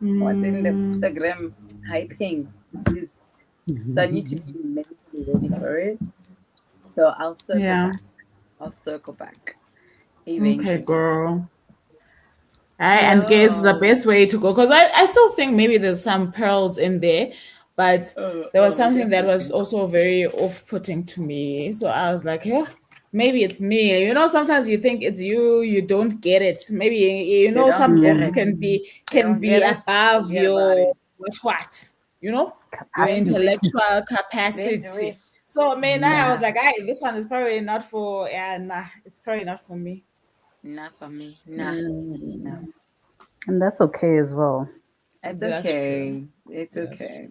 what's in the Instagram hyping this? So I need to be mentally ready for it. So I'll circle back eventually. Okay, girl. And guess the best way to go, because I still think maybe there's some pearls in there, but there was something that was also very off-putting to me. So I was like, yeah, maybe it's me. You know, sometimes you think it's you don't get it. Maybe some books can be above your what. your Capacity. intellectual capacity. Dangerous. So I was like, this one is probably not for it's probably not for me. Not for me. Nah. No. And that's okay as well. It's That's okay. true. It's That's okay.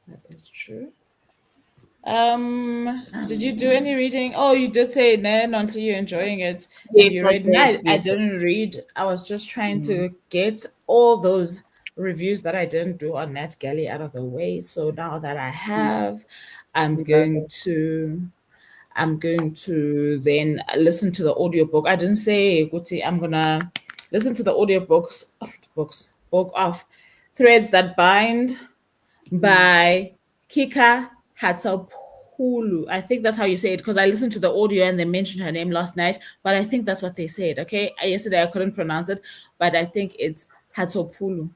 That is true. Did you do any reading? Oh, you did say until you're enjoying it and Yes, you I read. did. I Yes. didn't read. I was just trying to get all those reviews that I didn't do on NetGalley out of the way. So now that I have, I'm going to then listen to the audiobook. I didn't say Guti, I'm gonna listen to the book of Threads That Bind by Kika Hatsapulu. I think that's how you say it because I listened to the audio and they mentioned her name last night, but I think that's what they said. Okay, yesterday I couldn't pronounce it, but I think it's Hatsapulu.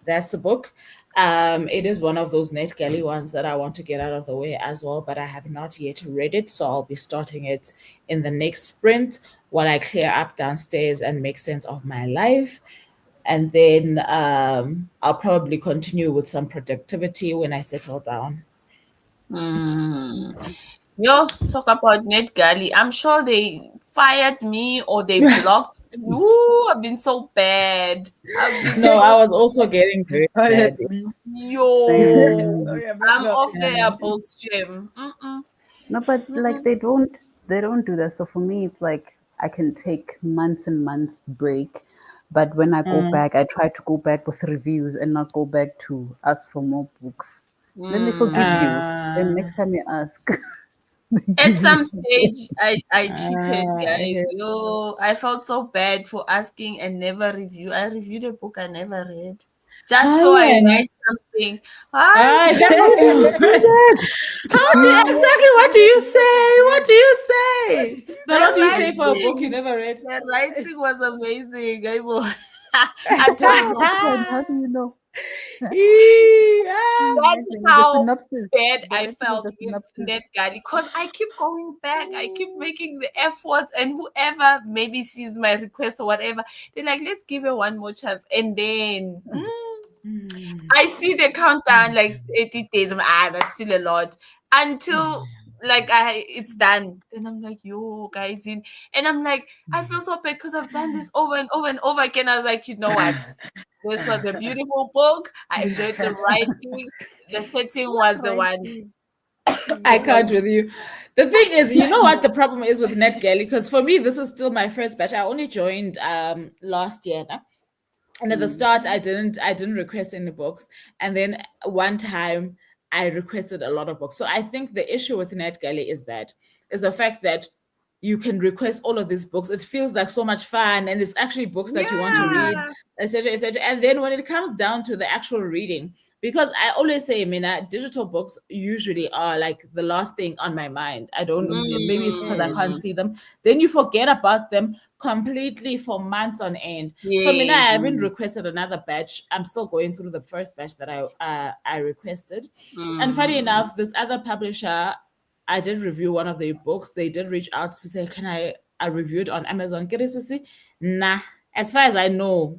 That's the book. It is one of those NetGalley ones that I want to get out of the way as well, but I have not yet read it, so I'll be starting it in the next sprint while I clear up downstairs and make sense of my life. And then I'll probably continue with some productivity when I settle down. Yo, talk about NetGalley. I'm sure they fired me or they blocked me. Ooh, I've been so bad. I've been No, I so was also getting very bad. yo. Same. Sorry, I'm off Yeah. their book stream. No, but like they don't do that. So for me, it's like I can take months and months break, but when I go back, I try to go back with reviews and not go back to ask for more books. Then they forgive you. Then next time you ask, they At give some you. stage, I cheated, I guys. hear- Yo, I felt so bad for asking and never review. I reviewed a book I never read. Just so I yeah. write something. Hi. How do you, exactly what do you say? What do you say? Then what do you say for a book you never read? The writing was amazing. I don't know. And how do you know? That's Imagine the how synopsis. bad The I writing of felt the with synopsis. NetGalley because I keep going back. I keep making the efforts, and whoever maybe sees my request or whatever, they're like, let's give her one more chance. And then I see the countdown like 80 days. I'm that's still a lot until like it's done. Then I'm like, yo, guys, and I'm like, I feel so bad because I've done this over and over and over again. I was like, you know what? This was a beautiful book. I enjoyed the writing. The setting was the one. I can't with you. The thing is, you know what the problem is with NetGalley? Because for me, this is still my first batch. I only joined last year. Nah? And at the start, I didn't request any books. And then one time I requested a lot of books. So I think the issue with NetGalley is the fact that you can request all of these books. It feels like so much fun, and it's actually books that you want to read, Yeah. etc., etc. And then when it comes down to the actual reading, because I always say, Mina, digital books usually are like the last thing on my mind. I don't, maybe it's because I can't see them. Then you forget about them completely for months on end. So, Mina, I Yes. haven't requested another batch. I'm still going through the first batch that I requested. And funny enough, this other publisher, I did review one of their books. They did reach out to say, can I review it on Amazon? Nah, as far as I know,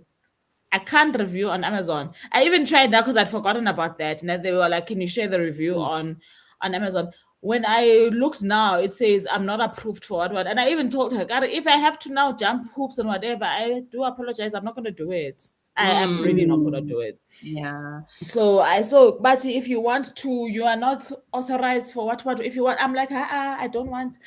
I can't review on Amazon. I even tried now because I'd forgotten about that. And then they were like, can you share the review on Amazon? When I looked now, it says I'm not approved for what. And I even told her, God, if I have to now jump hoops and whatever, I do apologize. I'm not going to do it. I am really not going to do it. Yeah. But if you want to, you are not authorized for what if you want. I'm like, I don't want.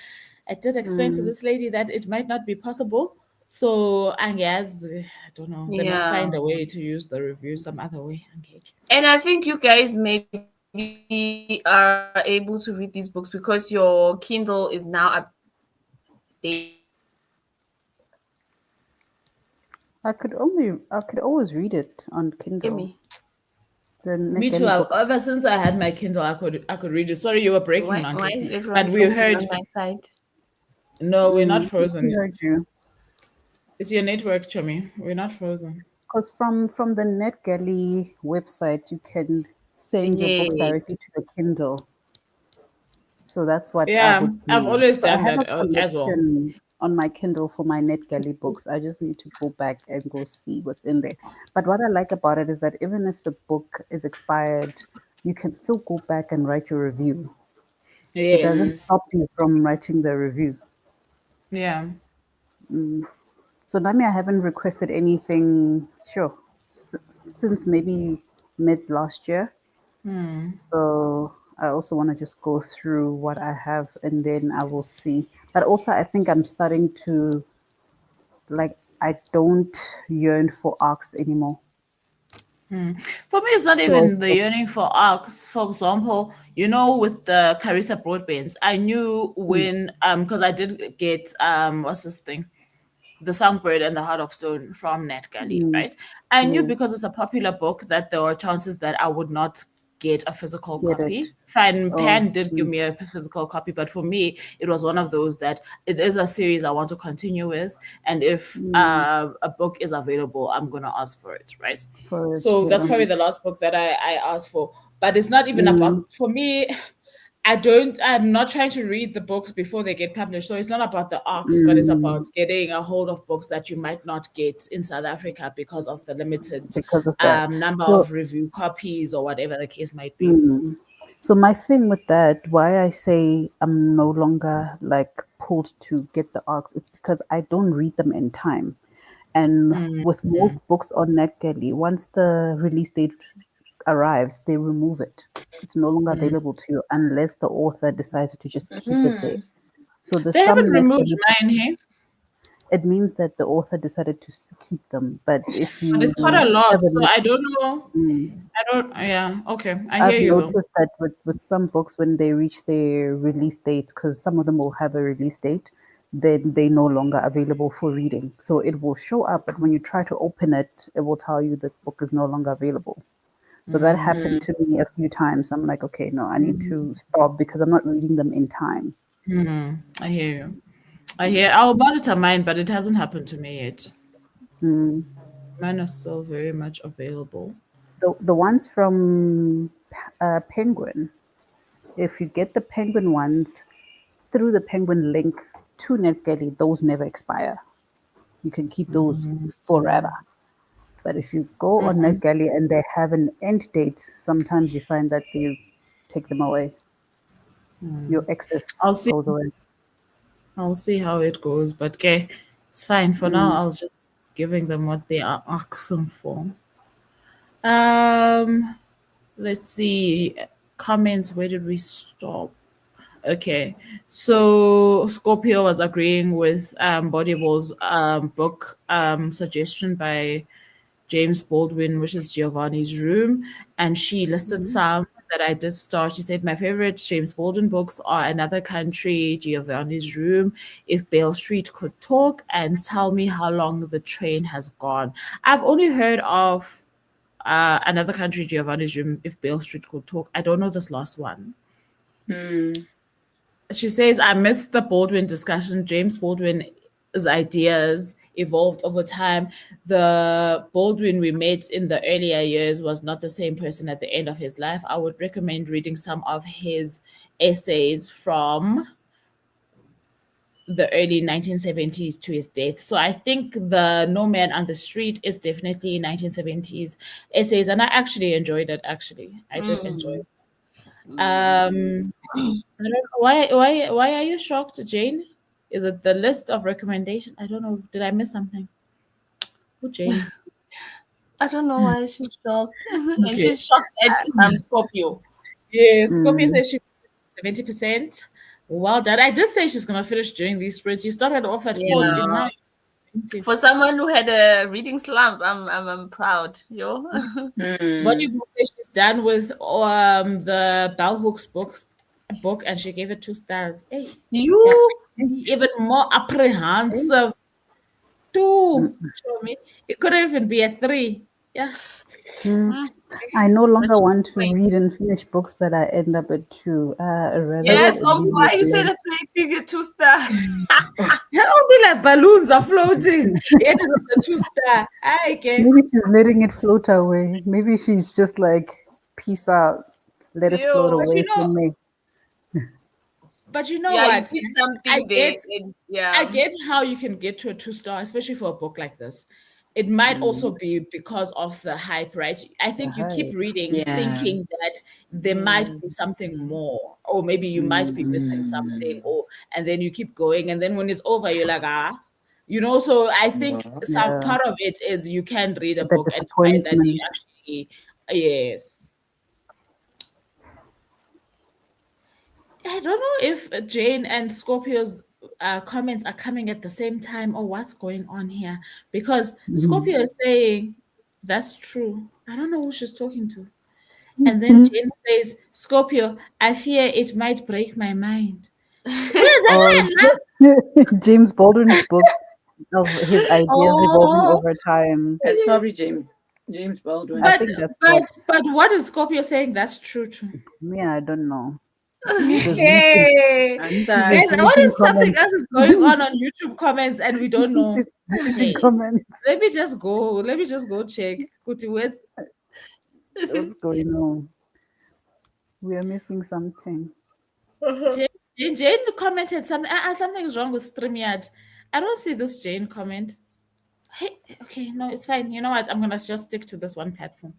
I did explain to this lady that it might not be possible. So I guess I don't know. They must Yeah. find a way to use the review some other way. Okay. And I think you guys maybe are able to read these books because your Kindle is now updated. I could always read it on Kindle. Me. The Me too. NetGalley books. Ever since I had my Kindle, I could read it. Sorry, you were breaking, Why Auntie. is everyone But we frozen heard. on my side? No, we're not We frozen. heard you. It's your network, Chummy. We're not frozen. Because from the NetGalley website, you can send your books Yeah. directly to the Kindle. So that's what I Yeah, would I've do. always So I done have that a as well. collection on my Kindle for my NetGalley books. I just need to go back and go see what's in there. But what I like about it is that even if the book is expired, you can still go back and write your review. It doesn't Yes. stop you from writing the review. Yeah. So Nami, I haven't requested anything, sure, since maybe mid last year. So I also want to just go through what I have and then I will see. But also, I think I'm starting to like, I don't yearn for arcs anymore. For me, it's not So even the yearning for arcs. For example, with the Carissa Broadbents, I knew when because I did get what's this thing? The Songbird and the Heart of Stone from NetGalley, right? I knew yes, because it's a popular book that there were chances that I would not get a physical get it. copy. Fine, Oh, Pan did give me a physical copy, but for me, it was one of those that it is a series I want to continue with, and if a book is available, I'm gonna ask for it, right? for it, So that's yeah. probably the last book that I asked for. But it's not even about for me. I'm not trying to read the books before they get published. So it's not about the arcs, but it's about getting a hold of books that you might not get in South Africa because of the limited Because of that. number So, of review copies or whatever the case might be. so my thing with that, why I say I'm no longer like pulled to get the arcs is because I don't read them in time. And with most books on NetGalley, once the release date arrives, they remove it. It's no longer available to you unless the author decides to just keep it there. So the They some haven't removed NetGalley, mine here, it means that the author decided to keep them. But if but you it's quite a lot. So haven't, I don't know. I don't. Yeah. Okay. I hear I've you though. noticed that with some books, when they reach their release date, because some of them will have a release date, then they no longer available for reading. So it will show up, but when you try to open it, it will tell you the book is no longer available. So that happened to me a few times. I'm like, okay, no, I need to stop because I'm not reading them in time. I hear you. I'll monitor mine, but it hasn't happened to me yet. Mine are still very much available. The ones from Penguin, if you get the Penguin ones through the Penguin link to NetGalley, those never expire. You can keep those forever. But if you go on NetGalley and they have an end date, sometimes you find that they take them away. Your I'll access see. goes away. I'll see how it goes. But okay, it's fine for now. I'll just giving them what they are asking for. Um, let's see comments. Where did we stop? Okay, so Scorpio was agreeing with Bodyball's book suggestion by James Baldwin, which is Giovanni's Room, and she listed some that I did start. She said my favorite James Baldwin books are Another Country, Giovanni's Room, If Bale Street Could Talk, and Tell Me How Long the Train Has Gone. I've only heard of Another Country, Giovanni's Room, If Bale Street Could Talk. I don't know this last one. She says, I missed the Baldwin discussion. James Baldwin's ideas evolved over time. The Baldwin we met in the earlier years was not the same person at the end of his life. I would recommend reading some of his essays from the early 1970s to his death. So I think the No Man on the Street is definitely 1970s essays, and I actually enjoyed it. Actually, I did enjoy it. I don't know why are you shocked, Jane? Is it the list of recommendation? I don't know. Did I miss something? Who, Jane? I don't know why she's shocked. And Okay. she's shocked at Scorpio. Yes, Scorpio says she 70%. Well done. I did say she's gonna finish doing these spreads. You started off at Yeah. 49. For someone who had a reading slump, I'm proud. Yo. What you say she's done with the Bell Hooks book and she gave it 2 stars. Hey, You even more apprehensive. 2. Show me. It could even be a 3. Yeah. I no longer want to read and finish books that I end up at 2. yes, why you say the plating a 2-star? It'll be like balloons are floating. It is a 2-star. Maybe she's letting it float away. Maybe she's just like, peace out. Let it float But away from me. But you know Yeah, you what? did I something there. get And, yeah. I get how you can get to a 2-star, especially for a book like this. It might also be because of the hype, right? I think you keep hype. reading Yeah. thinking that there might be something more, or maybe you might be missing something, and then you keep going, and then when it's over, you're like, so I think some Yeah. part of it is you can read a The book and find that you disappointment. actually, yes. I don't know if Jane and Scorpio's comments are coming at the same time or what's going on here, because Scorpio is saying that's true. I don't know who she's talking to. And then Jane says, Scorpio, I fear it might break my mind. Or James Baldwin's books of his ideas evolving over time. It's probably James Baldwin. I But think that's but what is Scorpio saying that's true too? Yeah, I don't know. Hey, And guys, that what if comments. something else is going on YouTube comments and we don't know? Just deleting Hey, comments. let me just go check. Kuti, where's What's going on? We are missing something. Jane commented something. Something's wrong with StreamYard. I don't see this Jane comment. Hey, okay, no, it's fine. You know what? I'm gonna just stick to this one platform.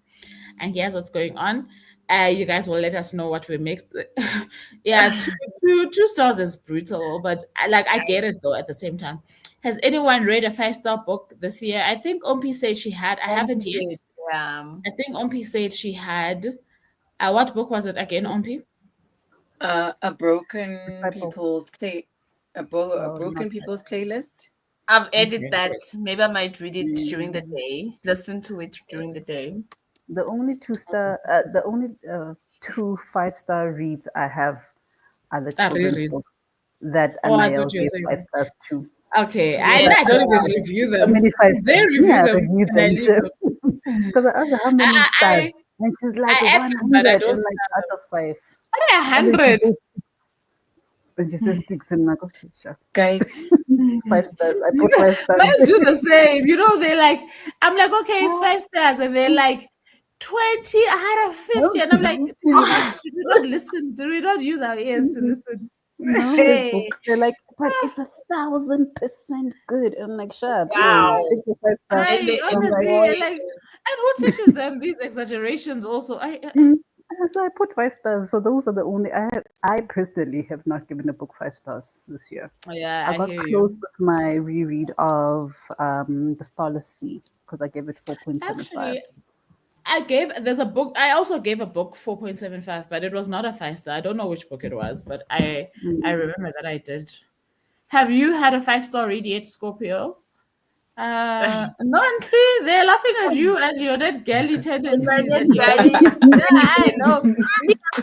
And here's what's going on. You guys will let us know what we mixed. Yeah, two stars is brutal, but I get it though at the same time. Has anyone read a 5-star book this year? I think Ompi said she had. I haven't yet. Yeah. I think Ompi said she had. What book was it again, Ompi? A broken people's playlist. I've edited that. Maybe I might read it during the day. Listen to it during the day. The only 2 5-star reads I have are the children's books that Anael gave 5 stars to. Okay, I don't even review them. Many 5 stars. They review Yeah, them. review and I them. leave them. Because I asked her how many stars, and she's like I add them, but I 100 don't and like out of 5. 100. And she says 6, and I'm like, okay, sure. Guys, 5 stars. I put 5 stars. Mine do the same. They're like, I'm like, okay, it's 5 stars, and they're like 20 out of 50, and I'm like, did we not listen? Did we not use our ears to listen? No, this book. They're like, but it's 1,000% good. And I'm like, shut up. Wow. Take the 5 stars. Honestly, and who teaches them these exaggerations? Also, So I put 5 stars. So those are the only. I personally have not given a book 5 stars this year. Yeah, I got close with my reread of The Starless Sea because I gave it 4.75. Actually, there's a book. I also gave a book 4.75, but it was not a 5-star. I don't know which book it was, but I remember that I did. Have you had a 5-star read yet, Scorpio? No, Auntie, they're laughing at you and your that girly tendencies. I know. I'm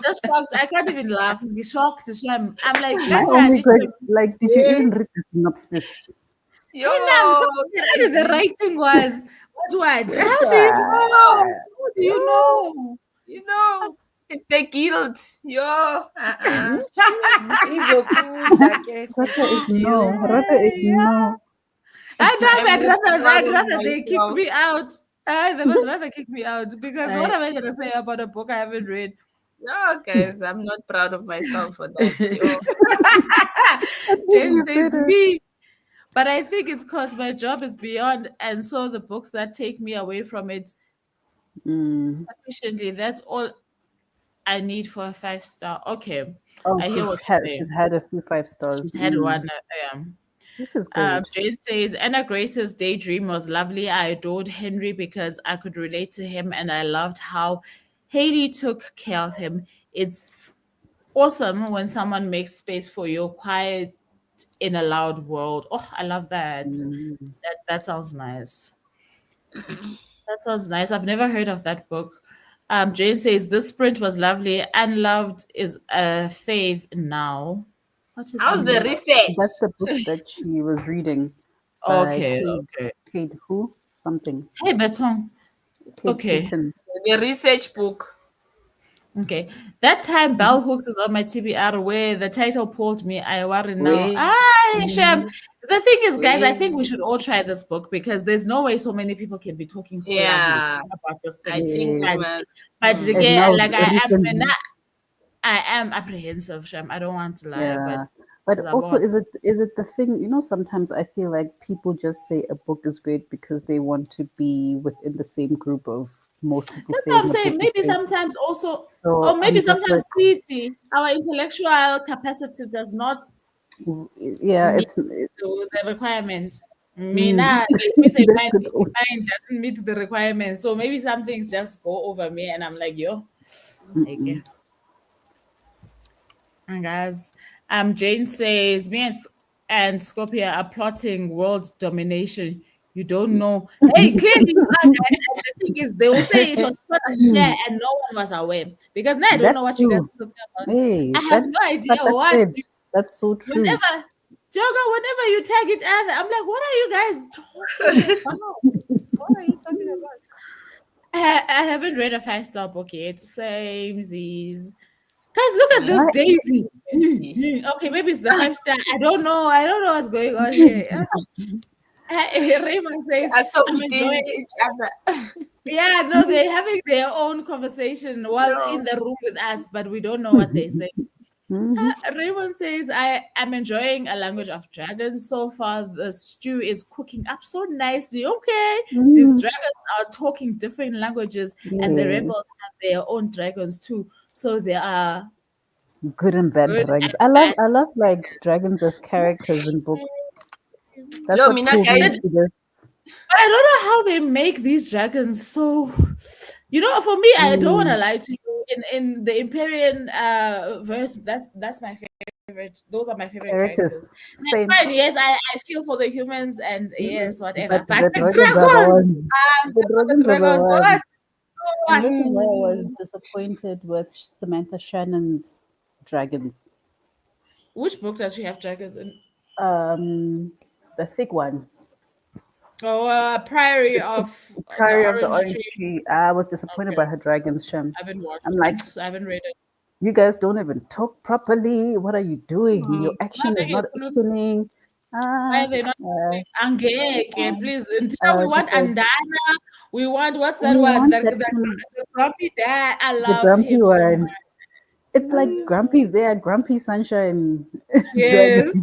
just shocked. I can't even laugh. I'm shocked. I'm like, My only question, did you even read the synopsis? Yo, the writing was what? How do you know? How do you know? It's the guilt. Yo. Rather ignore. I'd rather they kick me out. They must rather kick me out because what am I going to say about a book I haven't read? No, guys, I'm not proud of myself for that. James says me. But I think it's because my job is beyond, and so the books that take me away from it sufficiently, that's all I need for a 5-star. Okay. Oh, I hear what she's had a few 5 stars. She's had one. Which is great. Jane says, Anna Grace's Daydream was lovely. I adored Henry because I could relate to him and I loved how Haley took care of him. It's awesome when someone makes space for your quiet in a loud world. Oh, I love that. That sounds nice. That sounds nice. I've never heard of that book. Jane says, this sprint was lovely. Unloved is a fave now. How's the research? That's the book that she was reading. Okay. Kate who? Something. Hey, Beton. Okay. Keaton. The research book. Okay. That time Bell Hooks is on my TBR where the title pulled me. I worry now. Shem. The thing is, guys, I think we should all try this book because there's no way so many people can be talking so loudly about this thing. I think, but again, like I'm not. I am apprehensive, Sham. I don't want to lie, Yeah. but But also, is it the thing? Sometimes I feel like people just say a book is great because they want to be within the same group of most people that's what saying I'm a book saying. is Maybe great. sometimes also, or So maybe I'm just sometimes like, CT, our intellectual capacity does not yeah, meet it's the requirement. mm, Mina, let me say that mine, could also, mine doesn't meet the requirements. So maybe some things just go over me, and I'm like, yo, okay. And guys, Jane says, me and Scorpia are plotting world domination. You don't know. Hey, clearly you are. And the thing is, they will say it was plotted here and no one was aware. Because now I don't know that's what you guys true. are talking about. Hey, I have that no idea but that's what. it. That's so true. Whenever, Joga, whenever you tag each other, I'm like, what are you guys talking about? What are you talking about? I haven't read a 5-star book yet. Same Z's. Guys, look at this What? daisy. Okay, maybe it's the 5-star. I don't know. I don't know what's going on here. Raymond says, Are so I'm within enjoying. each other. Yeah, no, they're having their own conversation while in No. the room with us, but we don't know what they say. Mhm. Raymond says, I am enjoying A Language of Dragons. So far, the stew is cooking up so nicely. Okay, these Mm, dragons are talking different languages, and the yeah, rebels have their own dragons too. So they are good and bad good dragons. and bad. I love like dragons as characters in books. That's Yo, what Mina pulled me guys. into this. But I don't know how they make these dragons so. For me, I don't want to Mm, lie to you. In the Empyrean verse, that's my favorite. Those are my favorite characters, characters. That's same. fine. Yes, I feel for the humans, and yes, whatever. But But the the dragons are the dragons, ones. The the dragons are the dragons, ones. And what? this is why I was disappointed with Samantha Shannon's dragons. Which book does she have dragons in? Um, the thick one, Oh, Priory the of the Priory of the Orange Orange Tree. Tree. I was disappointed Okay, by her dragons, Shem. I haven't I'm watched. like, So I haven't read it. you guys don't even talk properly. What are you doing? Your Why action is are not actioning. Why Ah, are they not uh, Angeke, please. Until we want just like Andana. We want what's that we one? want The, that the, kind of the grumpy dad. I the love grumpy him so much. one. It's I love like him so much. grumpy. They are grumpy sunshine Yes, dragons.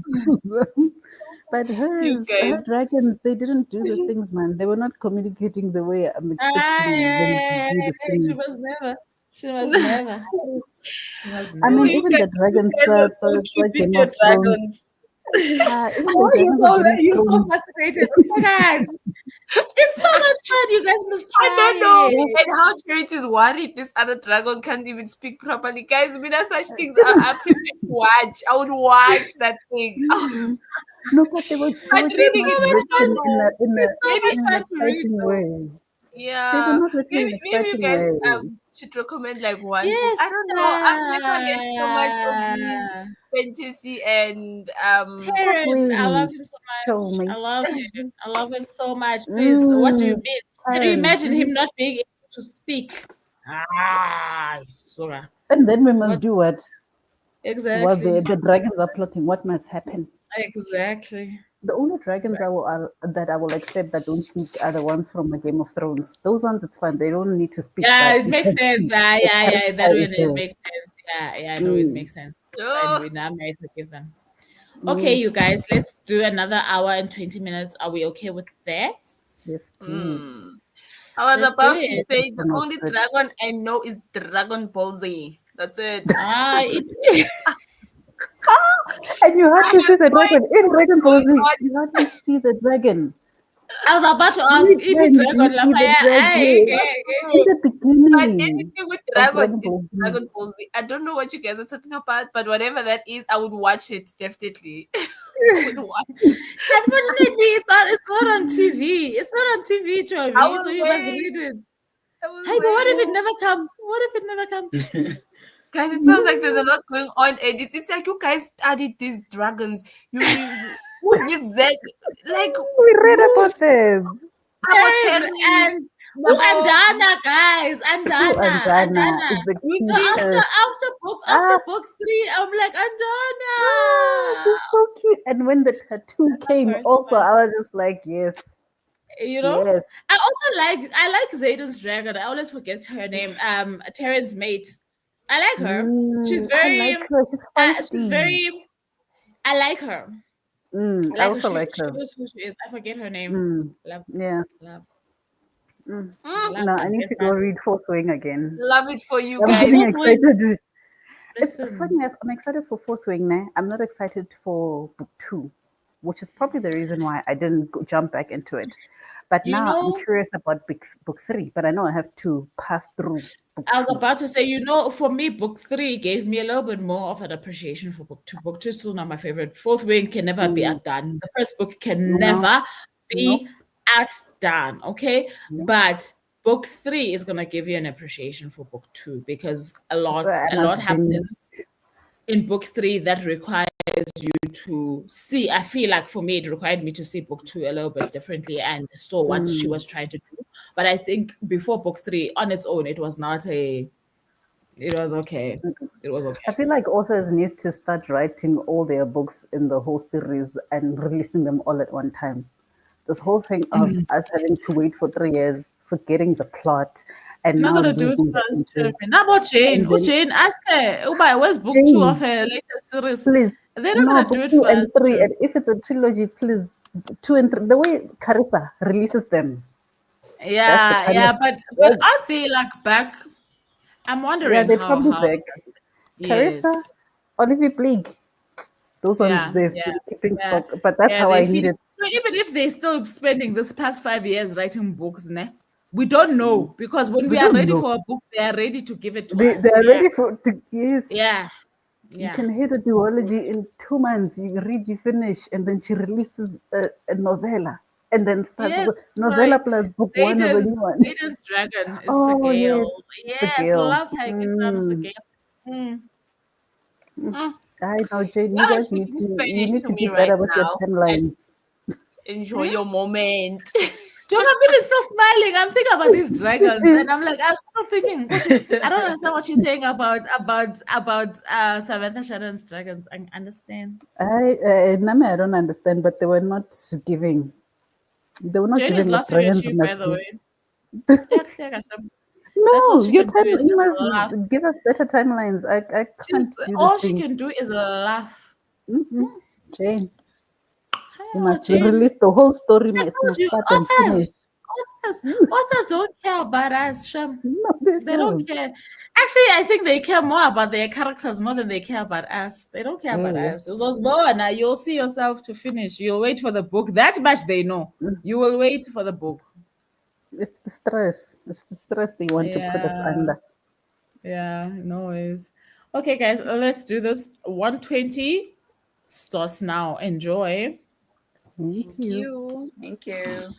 But You her guys. dragons, they didn't do the things, man. They were not communicating the way I'm expecting them to Ay, do the she things. must never. She must never. She must I never. mean, You even guys, the dragons, you guys are so it's cute like with Game your of Thrones. dragons. Even Oh, the dragons of Game of you're so Thrones. fascinated. Oh my god. It's so much fun. You guys must I try don't know. Yeah, it. And how Charity is worried this other dragon can't even speak properly. Guys, Mina, such things didn't. I prepared to watch. I would watch that thing. No, but they I'm were just reading not it So much just to fun. written know. It's so Maybe much in an fun to read exciting though. way. They were yeah. not written in an Maybe you exciting guys way. should recommend like one book. Yes. I don't know. I've never read so much of these fantasy and Stop Terrence, I love weighing. him so Show much. I me. love him. I love him so much. Please, what do you Mm, mean? Can you Terrence. imagine him not being able to speak? Sora. And then we What must do what? While exactly? the dragons are plotting, what must happen? Exactly. The only dragons Exactly. that I will accept that don't speak are the ones from the Game of Thrones. Those ones, it's fine. They don't need to speak, Yeah, but it makes sense. the Yeah. That character way is it there. makes sense. Yeah. No, it Mm, makes sense. Fine, oh, we now made forgive them. Okay, mm, you guys, let's do another hour and 20 minutes. Are we okay with that? yes, please. hmm. I was Let's do about to it. say the Not only good. dragon I know is Dragon Ball Z. That's it. Ah, And you I hardly see have the no dragon idea in what's Dragon Ball going Z. on. You hardly see the dragon. I was about to How ask, many Ibi times do you Dragon see the Lafaya. dragon? In Okay. the But beginning anything with of dragon Dragon is Ball Z. Dragon Ball Z. I don't know what you guys are talking about, but whatever that is, I would watch it definitely. I would watch it. Unfortunately, it's not on TV. It's not on TV, I Chobi. So will you must wait. read it. I will Hey, but what if it wait. never comes? What if it never comes? Guys, it sounds like there's a lot going on, and it's like you guys studied these dragons. You who is that? Like We read who? about them. Abo Yes, Terry, and Nabo. Andana, guys, Who Andana Andana. is the So cutest. after Ah, book 3, I'm like ah, Andana. she's so cute. And when the tattoo I love came, her so also, much. I was just like, yes, You know, yes. I like Zayden's dragon. I always forget her name. Terran's mate. I like her. She's I very, like her. She's she's feisty. very. I like her. I I like her. also She like her. knows who she is. I forget her name. Love, Yeah. love, Mm. love No, I that need best to go man. read Fourth Wing again. Love it for you I'm guys. getting Fourth Wing. excited. It's Listen, funny enough, I'm excited for Fourth Wing now. I'm not excited for book 2, which is probably the reason why I didn't jump back into it. But you now I'm know, curious about book 3, but I know I have to pass through book I was 2. about to say, you know, for me, book 3 gave me a little bit more of an appreciation for book 2. Book 2 is still not my favorite. Fourth Wing can never be outdone. The first book can No, never no, be outdone, okay? no. But book 3 is gonna give you an appreciation for book 2 because a So I lot must happens binge. in book 3 that requires you to see. I feel like for me, it required me to see book 2 a little bit differently and saw what she was trying to do. But I think before book 3, on its own, it was not a. It was okay. It was okay. I feel like authors need to start writing all their books in the whole series and releasing them all at one time. This whole thing of us having to wait for 3 years, forgetting the plot, and I'm not now gonna do it losing the first. interest. Now about Jane. And Oh, then Jane, ask her. Oh, by where's book 2 of Jane, her latest series? please, They're not no, gonna do book it 2 and 3, first. and if it's a trilogy, please, 2 and 3. The way Carissa releases them, that's the Yeah, kind of yeah, but aren't they like back? I'm yeah, wondering they're probably how. back. Carissa, Yes. Olivia Blake, those ones Yeah, they've yeah, been keeping yeah, stock, but that's yeah. how They I feel need it. so even if they're still spending this past 5 years writing books, ne, we don't know because when We we are don't ready know. for a book, they are ready to give it to They us. are Yeah, ready for to, yes. yeah, You yeah. can hit a duology in 2 months. You read, you finish, and then she releases a novella, and then starts Yes, with novella sorry. plus book 1 of a new one. Satan's dragon is a Oh gale. yes, the Yes, girl. love her. Get down with the gale. Mm, mm. I know, Jane. You Y'all are guys need speaking to. You Spanish need to to me do right better with your now. timelines. Enjoy your moment. Jonathan is still smiling. I'm thinking about these dragons, and I'm like, I'm still thinking. I don't understand what she's saying about Samantha Shannon's dragons. I understand. Nami, I don't understand, but they were not giving. They were not Jane is giving what laughing at dragons you, by must the give. way. Yeah, that's all No, she your can do time. is You just must laugh. give us better timelines. I She's can't do this all she thing. can do is laugh. Jane, you Oh, must Jane. release the whole story. I told Must you, start and finish. authors don't care about us, Sham. No, they They don't don't. care. Actually, I think they care more about their characters more than they care about us. They don't care about Yeah. us. It was more now. You'll see yourself to finish. You'll wait for the book. That much they know. You will wait for the book. It's the stress. It's the stress they want to put us Yeah. under. Yeah. No worries. Okay, guys, let's do this. 120 starts now. Enjoy. Thank Thank you. you. Thank you.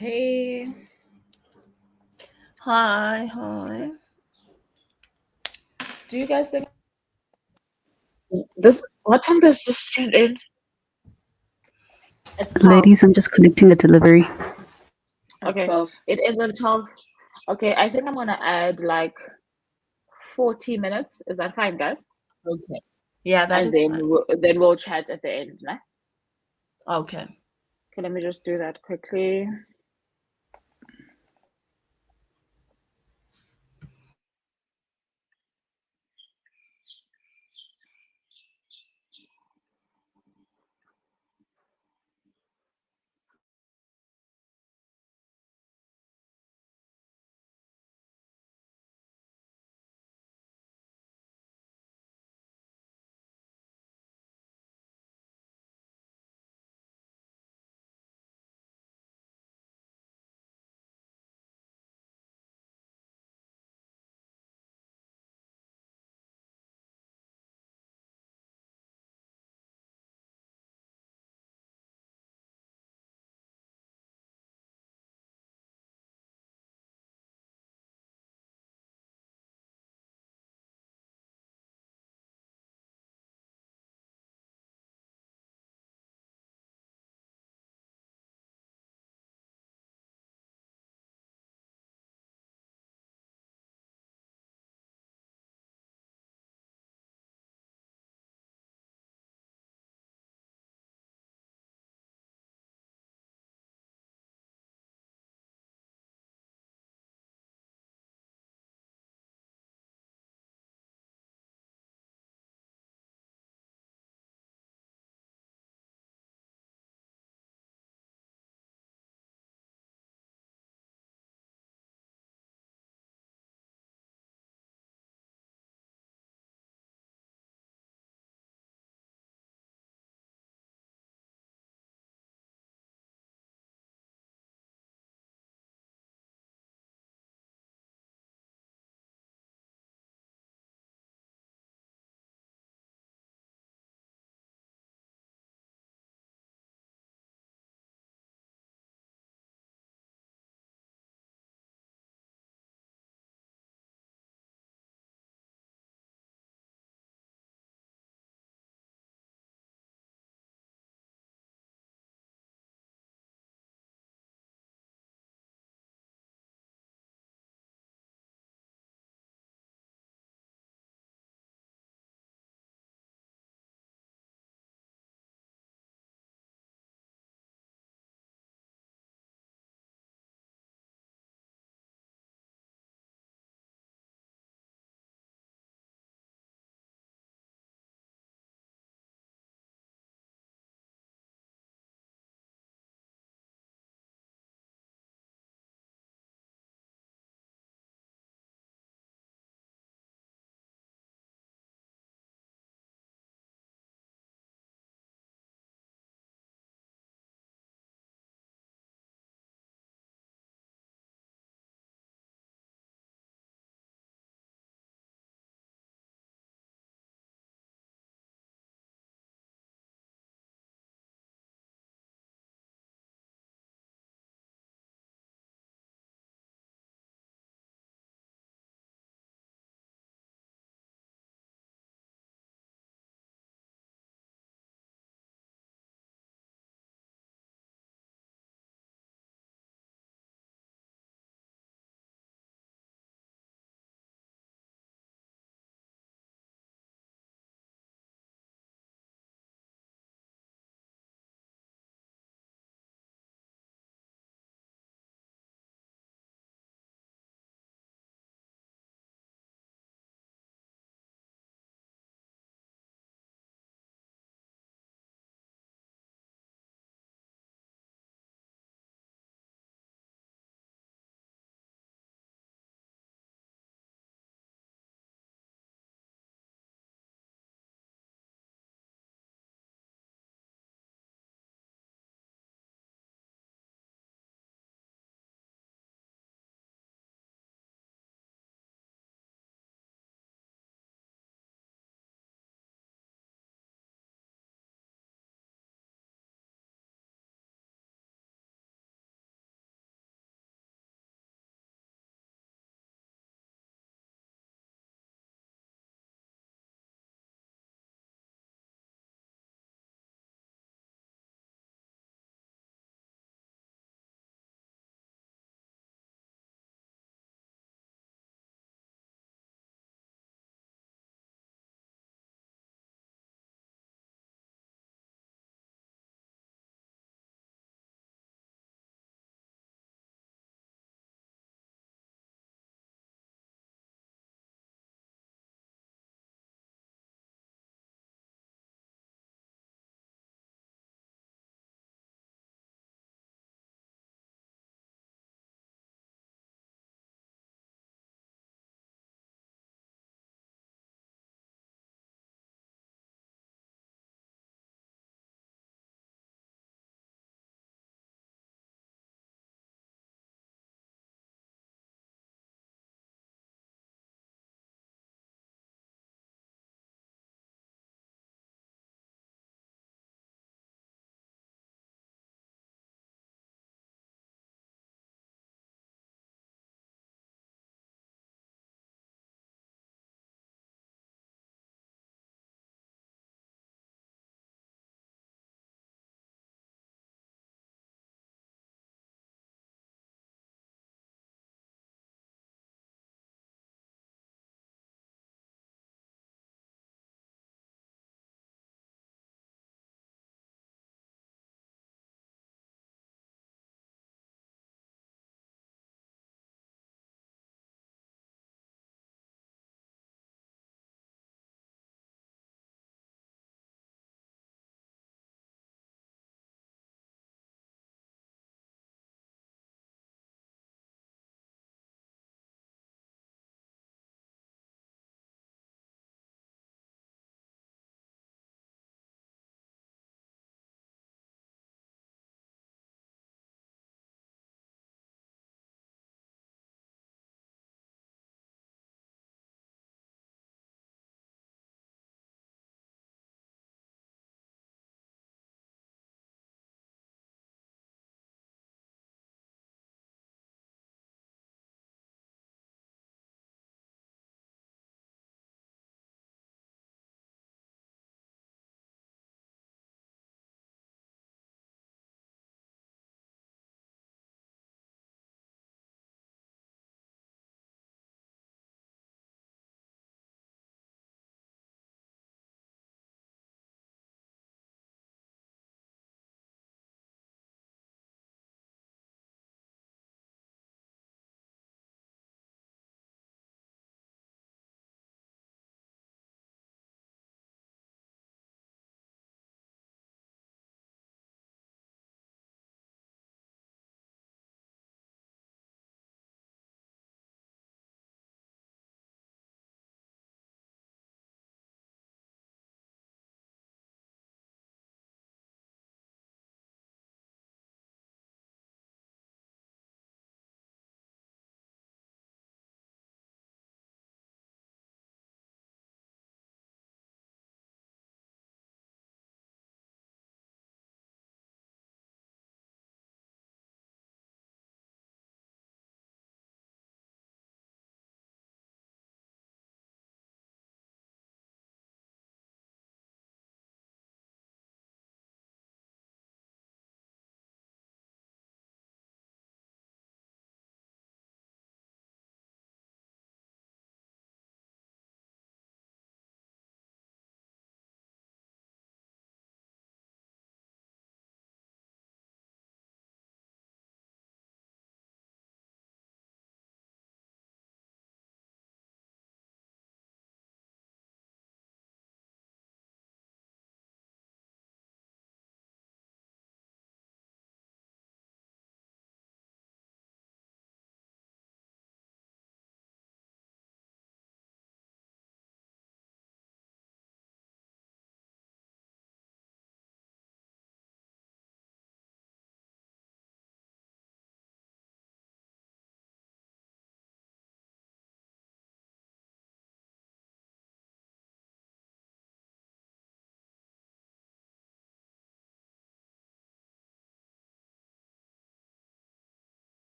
Hey. Hi. Do you guys think This what time does this stream end? At 12. Ladies, I'm just collecting the delivery. At Okay. 12. It ends at 12. Okay, I think I'm gonna add like 40 minutes. Is that fine, guys? okay? Yeah, that And is then fine. we'll chat at the end, nah? Okay. Okay, let me just do that quickly.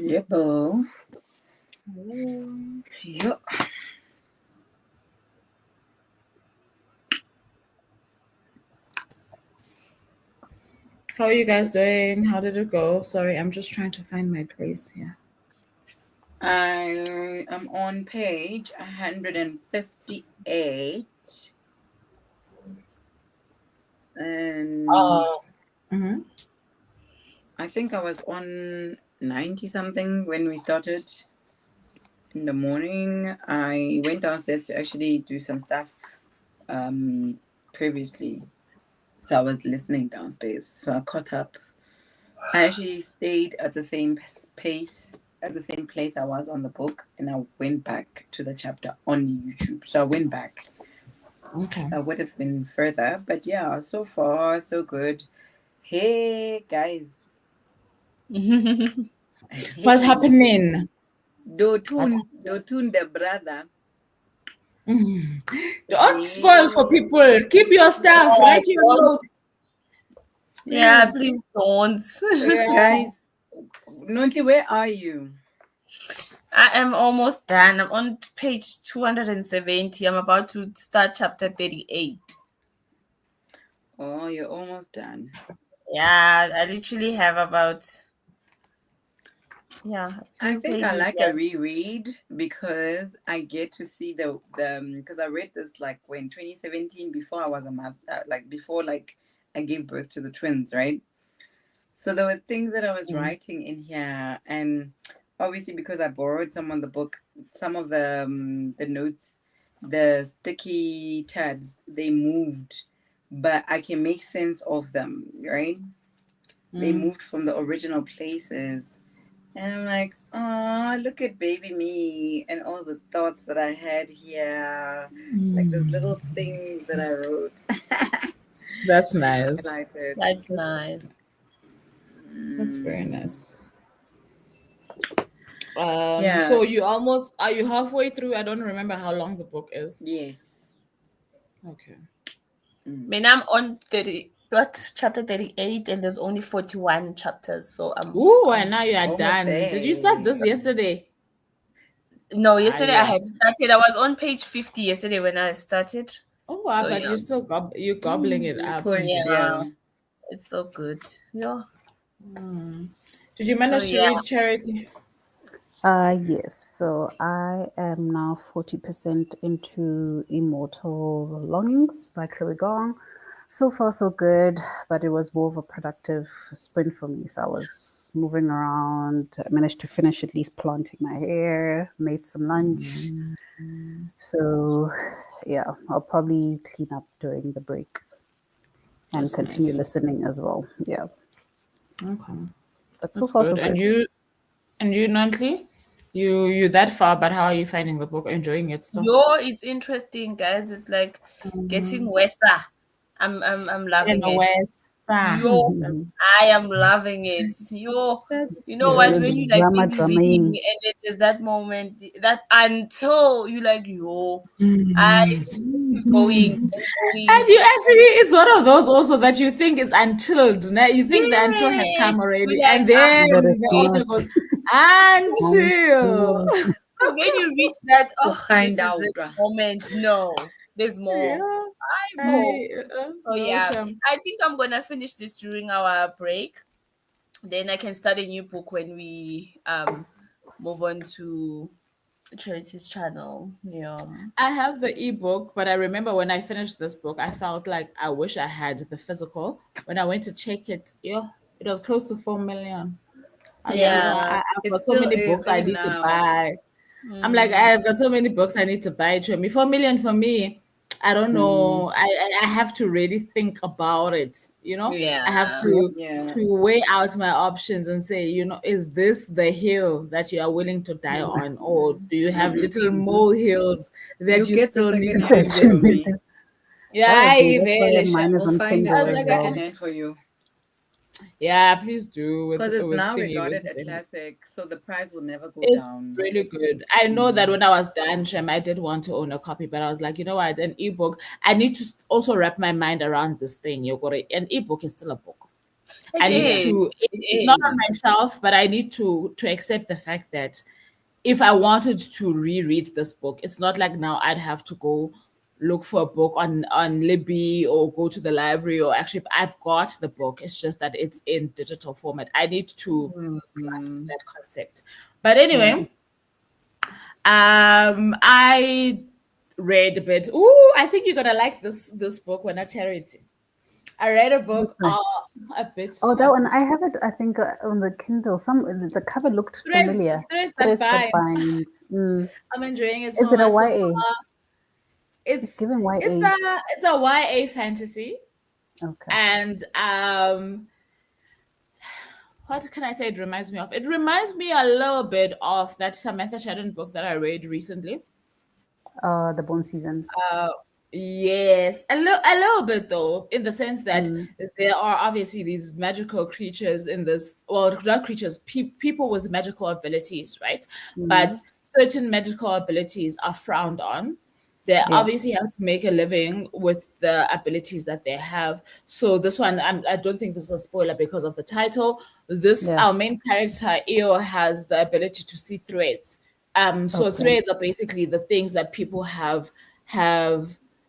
Yep. Yep. How are you guys doing? How did it go? Sorry, I'm just trying to find my place here. I am on page 158. And Mhm. I think I was on 90 something when we started in the morning. I went downstairs to actually do some stuff previously. So I was listening downstairs. So I caught up. I actually stayed at the same pace, at the same place I was on the book, and I went back to the chapter on YouTube. So I went back. Okay. I would have been further, but yeah, so far so good. Hey guys, What's happening? Dotun the brother. Don't spoil for people. Keep your stuff. Write your notes. Yeah, please don't. Guys, Nonti, where are you? I am almost done. I'm on page 270. I'm about to start chapter 38. Oh, you're almost done. Yeah, I literally have about I think I pages like left. a reread because I get to see the because I read this like when 2017 before I was a mother, before I gave birth to the twins, right? So there were things that I was writing in here, and obviously because I borrowed some of the book, some of the notes, the sticky tabs, they moved, but I can make sense of them, right? They moved from the original places. And I'm like, oh, look at baby me and all the thoughts that I had here. Like this little thing that I wrote. That's nice. That's nice. That's very nice. Yeah. So are you halfway through? I don't remember how long the book is. Yes. Okay. I mean, I'm on chapter 38, and there's only 41 chapters. So and now you are done. there. Did you start this yesterday? No, yesterday I had started. I was on page 50 yesterday when I started. Oh, wow, but you're still you're gobbling it up. Yeah. It's so good. Yeah. Did you manage to read Charity? Yes. So I am now 40% into Immortal Longings by Chloe Gong. So far, so good, but it was more of a productive sprint for me. So I was moving around, I managed to finish at least planting my hair, made some lunch. So, yeah, I'll probably clean up during the break and continue listening as well. Yeah. Okay. But so far, so good. And you, Nantli? You that far, but how are you finding the book? Enjoying it still? It's interesting, guys. It's like getting wetter. I'm loving it. I am loving it. You know what? When you like busy reading and then there's that moment that until you like I keep going. And you actually, it's one of those also that you think is until. You think the until has come already, like, and then the author goes until. So when you reach that, find this out is the moment. No, there's more. So yeah, I think I'm gonna finish this during our break. Then I can start a new book when we move on to Charity's channel. Yeah. I have the ebook, but I remember when I finished this book, I felt like I wish I had the physical. When I went to check it, it was close to 4 million. I've got so many books I need to buy. I'm like, I've got so many books I need to buy. 4 million for me, I don't know. I have to really think about it. I have to weigh out my options and say, is this the hill that you are willing to die on, or do you have little molehills that you still need to invest in? Yeah, mine is on Kindle as well. For you. Yeah, please do. Because it's now regarded a classic, so the price will never go down. It's really good. I know that when I was done, Shem, I did want to own a copy, but I was like, you know what, an ebook. I need to also wrap my mind around this thing. An ebook is still a book. I need is. to. It's not on my shelf, but I need to accept the fact that if I wanted to reread this book, it's not like now I'd have to go look for a book on Libby or go to the library, or actually I've got the book. It's just that it's in digital format. I need to grasp that concept. But anyway, I read a bit. Ooh, I think you're gonna like this book when I charity. I read a book a bit. Oh, that one. I have it, I think, on the Kindle. The cover looked familiar. Threads Threads that that bind. I'm enjoying it Is so it a much. YA? It's giving YA. It's a YA fantasy. Okay. And what can I say it reminds me of? It reminds me a little bit of that Samantha Shadden book that I read recently. The Bone Season. Yes, a little bit though, in the sense that there are obviously these magical creatures in this, well, not creatures, people with magical abilities, right? But certain magical abilities are frowned on. They obviously have to make a living with the abilities that they have. So this one, I don't think this is a spoiler because of the title. Our main character, Eo, has the ability to see threads. So threads are basically the things that people have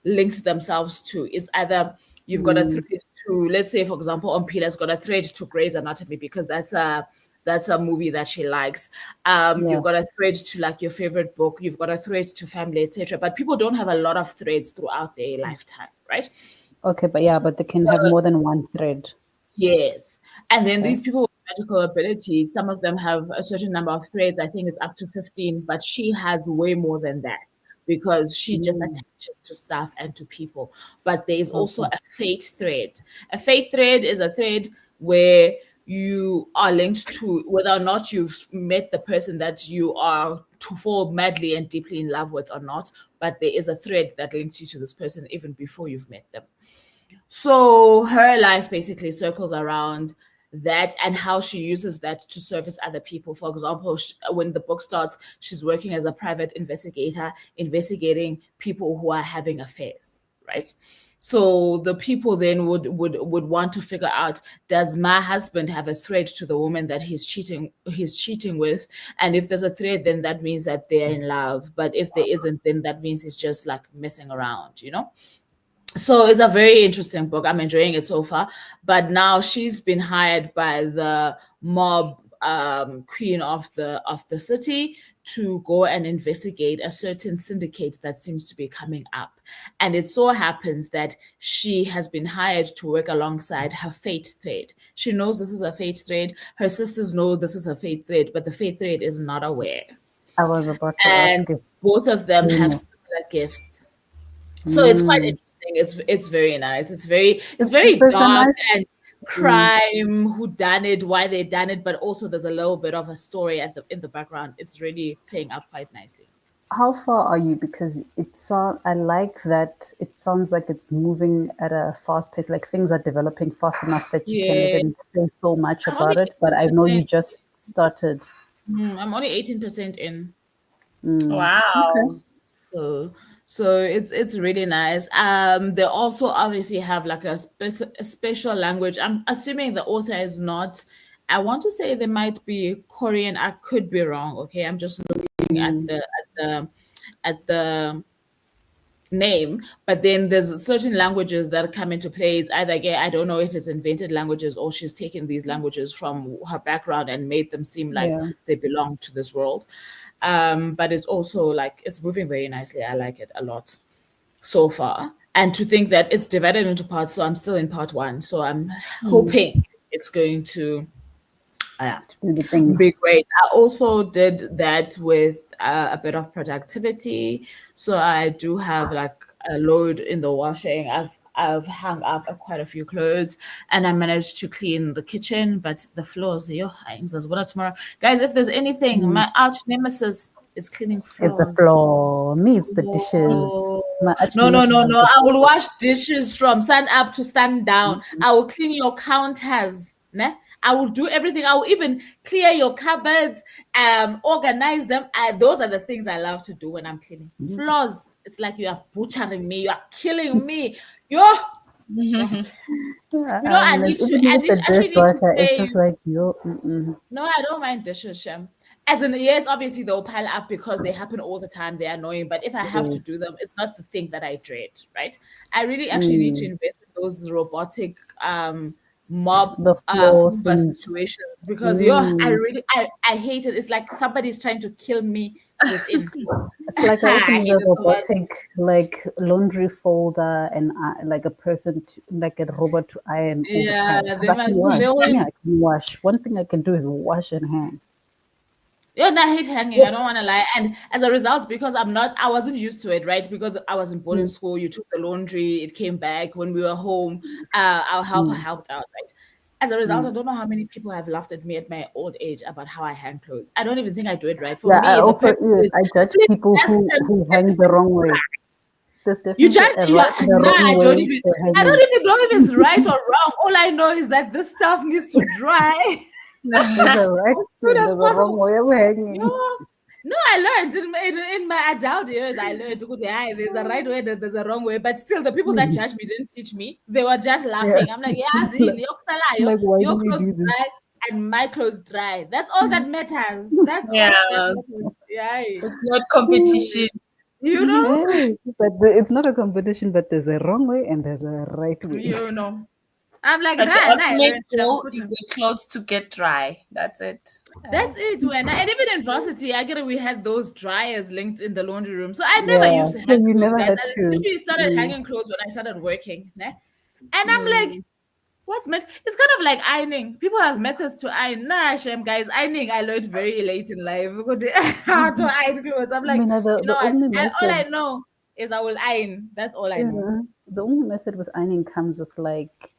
linked themselves to. Is either you've got a thread to, let's say, for example, Ompila's got a thread to Grey's Anatomy because that's a movie that she likes. You've got a thread to like your favorite book. You've got a thread to family, etc. But people don't have a lot of threads throughout their lifetime, right? Okay, but they can have more than one thread. Yes. And then these people with magical abilities, some of them have a certain number of threads. I think it's up to 15, but she has way more than that because she just attaches to stuff and to people. But there is also a fate thread. A fate thread is a thread where you are linked to whether or not you've met the person that you are to fall madly and deeply in love with or not. But there is a thread that links you to this person even before you've met them. So her life basically circles around that and how she uses that to service other people. For example, when the book starts, she's working as a private investigator, investigating people who are having affairs, right? So the people then would want to figure out, does my husband have a thread to the woman that he's cheating with? And if there's a thread, then that means that they're in love. But if there isn't, then that means he's just like messing around, you know? So it's a very interesting book. I'm enjoying it so far. But now she's been hired by the mob queen of the city to go and investigate a certain syndicate that seems to be coming up. And it so happens that she has been hired to work alongside her fate thread. She knows this is a fate thread. Her sisters know this is a fate thread, but the fate thread is not aware. I was about to ask. And both of them have similar gifts. So it's quite interesting. It's very nice. It's very dark and crime, who done it, why they done it, but also there's a little bit of a story in the background. It's really playing out quite nicely. How far are you? Because I like that it sounds like it's moving at a fast pace, like things are developing fast enough that you can't even say so much about it. But I know you just started. I'm only 18% in. Wow. Okay. So it's really nice. They also obviously have like a special language. I'm assuming the author is not. I want to say they might be Korean. I could be wrong. Okay, I'm just looking at the name. But then there's certain languages that come into play. It's either I don't know if it's invented languages or she's taken these languages from her background and made them seem like they belong to this world. But it's also like it's moving very nicely. I like it a lot so far. And to think that it's divided into parts, so I'm still in part 1. So I'm hoping it's going to be great. I also did that with a bit of productivity. So I do have like a load in the washing. I've hung up quite a few clothes and I managed to clean the kitchen, but the floors, tomorrow. Guys, if there's anything, my arch nemesis is cleaning floors. It's the floor. Me, it's the dishes. No. I will wash dishes from sun up to sundown. I will clean your counters. Né? I will do everything. I will even clear your cupboards, organize them. Those are the things I love to do when I'm cleaning floors. It's like you are butchering me. You are killing me. Yeah, You know, I even with the actually need to dishwasher, it's say just like yo. Mm-mm. no, I don't mind dishes, Shem. As in, yes, obviously they'll pile up because they happen all the time. They're annoying, but if I have to Yes. do them, it's not the thing that I dread, right? I really actually need to Mm. invest in those robotic mob The floor Hoover things. situations because I Mm. really I hate it. It's like somebody's trying to kill me within. It's like I also I need hate a it so much. robotic like laundry folder and like a person to like a robot to iron all the Yeah, time. 'Cause they I can must. wash. They I mean, will. I can wash. One thing I can do is wash and hang. Yeah, and I hate hanging. I don't want to lie. And as a result, because I wasn't used to it, right? Because I was in boarding Mm. school, you took the laundry, it came back when we were home. Our helper Mm. helped out, right? As a result, I Mm. don't know how many people have laughed at me at my old age about how I hang clothes. I don't even think I do it right. For Yeah, I me, the also purpose yes, is I judge please people just who hang fix the it. wrong way. There's You definitely just a you right, the nah, wrong way for I hanging. don't even know if it's right or wrong. All I know is that this stuff needs to dry There's a right as way, soon as there's a wrong possible. way of hanging. No, no, I learned in my adult years. I learned okay, hi, there's a right way, and there's a wrong way. But still, the people that judge me didn't teach me. They were just Yeah. laughing. I'm like, yeah, Zin, Like, why do your we clothes do this? dry and my clothes dry. That's all that matters. That's all that Yeah, matters. Yeah, it's not competition. you know, Hey, but it's not a competition, but there's a wrong way and there's a right way. you know. I'm like, But the nah, I ultimate learned. goal is the clothes to get dry. That's it. That's it. And even in varsity, I get it. We had those dryers linked in the laundry room, so I never Yeah, used to so hang you clothes, never guys. had I to. literally started Mm, hanging clothes when I started working. Ne? And I'm like, mm, what's met? It's kind of like ironing. People have methods to iron. Nah, shame, guys. Ironing, I learned very late in life how to iron clothes. I'm I like, mean, you know the what? only All I method, know is I will iron. That's all I know. yeah, the only method with ironing comes with like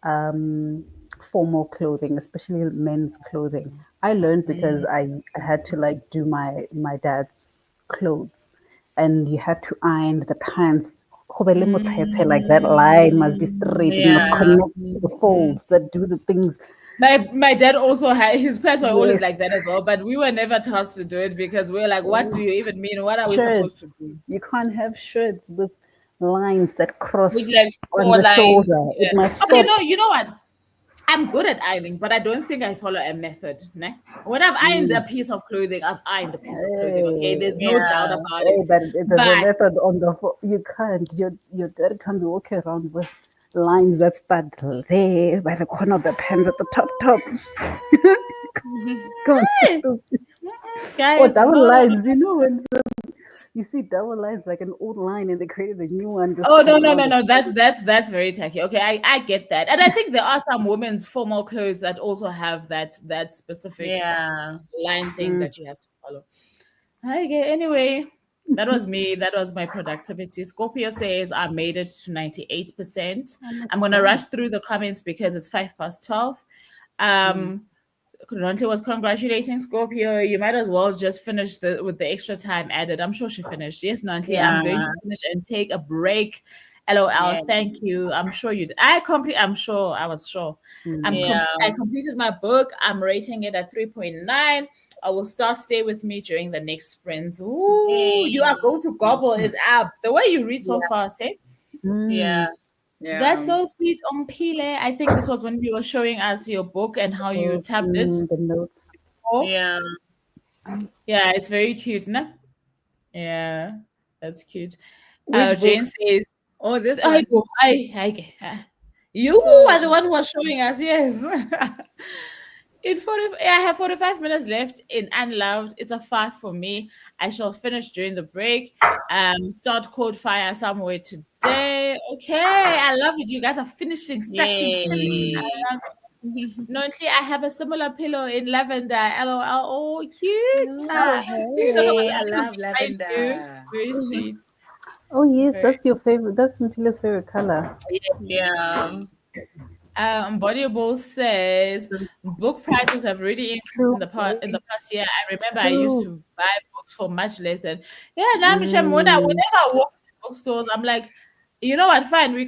um, formal clothing, especially men's clothing. I learned because I had to like do my dad's clothes, and you had to iron the pants. Go be le motshetshe, like that line must be straight. It must Yeah. connect to the folds that do the things. My dad also had his pants were always Yes, like that as well, but we were never tasked to do it because we were like, what do you even mean? What are we supposed shirts. to do? You can't have shirts with lines that With cross like on four the lines. shoulder. It Yeah. must Okay, stop. no, you know what? I'm good at ironing, but I don't think I follow a method. Ne? When I've ironed a Mm. piece of clothing, I've ironed a piece of clothing. Okay, Hey, there's no doubt Yeah. about hey, it. but there's a But method on the you can't. Your dad can't walk around with lines that start there by the corner of the pants at the top. Come on, hey, stupid. Or guys, double no. lines. You know when you see double lines like an old line and they created a new one just Oh to no, come no, around no, the no. That's very tacky. Okay, I get that, and I think there are some women's formal clothes that also have that specific Yeah. line thing Mm. that you have to follow. Okay, anyway, that was me. That was my productivity. Scorpio says I made it to 98%. I'm gonna rush through the comments because it's 5 past 12. Um Ronte was congratulating Scorpio. You might as well just finish with the extra time added. I'm sure she finished. Yes, Nanti, I'm Yeah. going to finish and take a break. LOL. Yeah. Thank you. I'm sure you did. I'm sure. I was sure. Mm. Yeah. I completed my book. I'm rating it at 3.9. I will start Stay With Me during the next sprints. Ooh, you are Yay. going to gobble it up. The way you read so Yeah. fast, eh? Yeah. Mm. That's Yeah. so sweet, Pile. I think this was when you were showing us your book and how you So, tabbed it. the notes. Oh, Yeah. yeah, it's very cute, no? Yeah, that's cute. Which Jane book? says, Oh, this I one. go, you Oh, are the one who was showing us, yes. I have 45 minutes left in Unloved. It's a 5 for me. I shall finish during the break. Start Code Fire somewhere today. Okay, I love it. You guys are finishing, starting, finishing. Yay. I love it. Nonly, I have a similar pillow in lavender. LOL. Oh, cute. oh, You talk about hey, the I pillow love behind you. lavender. Very sweet. Oh yes, Very. that's your favorite. That's Mpila's favorite color. Yeah. Unbodiable says book prices have really increased True. in the past year. I remember I used True. to buy books for much less than now Mm. whenever I walk into bookstores, I'm like, you know what, fine, we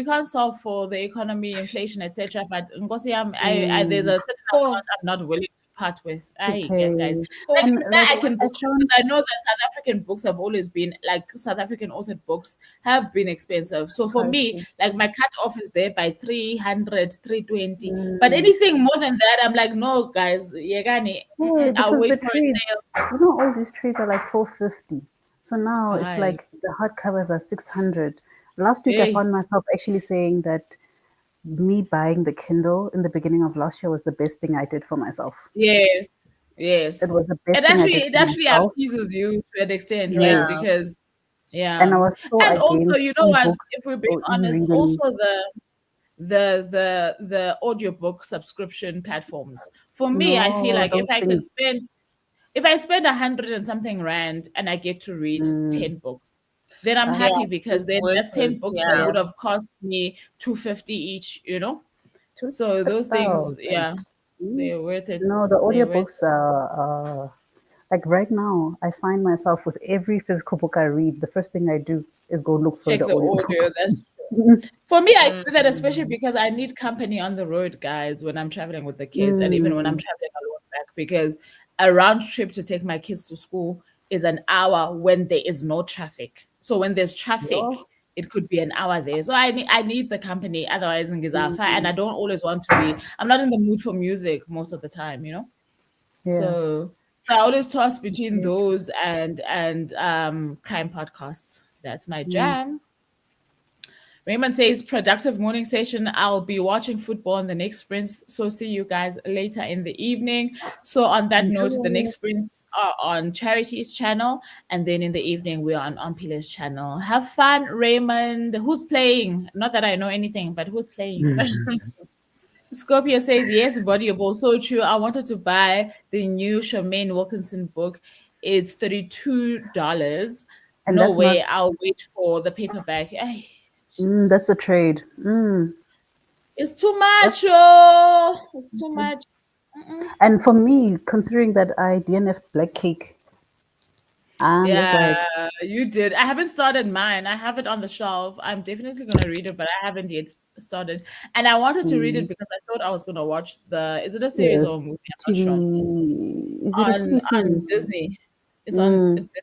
can't solve for the economy, inflation, etc. But Ngosi, there's Mm. a certain Oh, amount I'm not willing to part with. I Okay. get guys. Like And now I like can I book found because I know that South African books have always been like South African authored books have been expensive. So for me, pricey. like my cutoff is there by 300, 320. But Mm. anything more than that, I'm like, no, guys, Yegani, Yeah, I'll because wait the for a trades, sale. all these trades are like 450. So now it's Aye. like the hardcovers are 600. Last week I Hey. found myself actually saying that me buying the Kindle in the beginning of last year was the best thing I did for myself. Yes, It yes. was the best thing I did It for actually myself. appeases you to an extent, right? Yes. Yeah. Because And I yeah. was so And also, against you know what? ebooks If we're being or honest, also e-reading. the audiobook subscription platforms. For me, I feel No, like those things. if I spend 100 and something rand and I get to read Mm, 10 books, then I'm Yeah. happy because It's then worth that's it. 10 books that Yeah. would have cost me 250 each, you know? to So those things, 1,000. yeah, they're worth it. No, the They're worth audiobooks are like right now, I find myself with every physical book I read, the first thing I do is go look for check the the audio. audiobook. That's for me. I do that especially because I need company on the road, guys, when I'm traveling with the kids, and even when I'm Mm, traveling alone back. Because a round trip to take my kids to school is an hour when there is no traffic. So when there's yeah. traffic, it could be an hour there. So I need the company. Otherwise, and I Mm, don't always want to be. I'm not in the mood for music most of the time, you know. yeah. So I always toss between Very true. those and crime podcasts. That's my Mm, jam. Raymond says, productive morning session. I'll be watching football in the next sprints. So see you guys later in the evening. So on that note, the enjoy. next sprints are on Charity's channel. And then in the evening, we're on Pila's channel. Have fun, Raymond. Who's playing? Not that I know anything, but who's playing? Scorpio says, yes, bodyable. So true. I wanted to buy the new Charmaine Wilkinson book. It's $32. And No that's not, way. I'll wait for the paperback. Ay, that's a trade. it's too That's, much, oh, it's too much. and for me, considering that I DNF Black Cake, I'm just like, Yeah, you did. I haven't started mine. I have it on the shelf. I'm definitely gonna read it, but I haven't yet started. And I wanted to read mm, it because I thought I was gonna watch is it a series yes, or a movie? I'm not sure. TV, is it a TV On series? Disney. It's on Mm, Disney.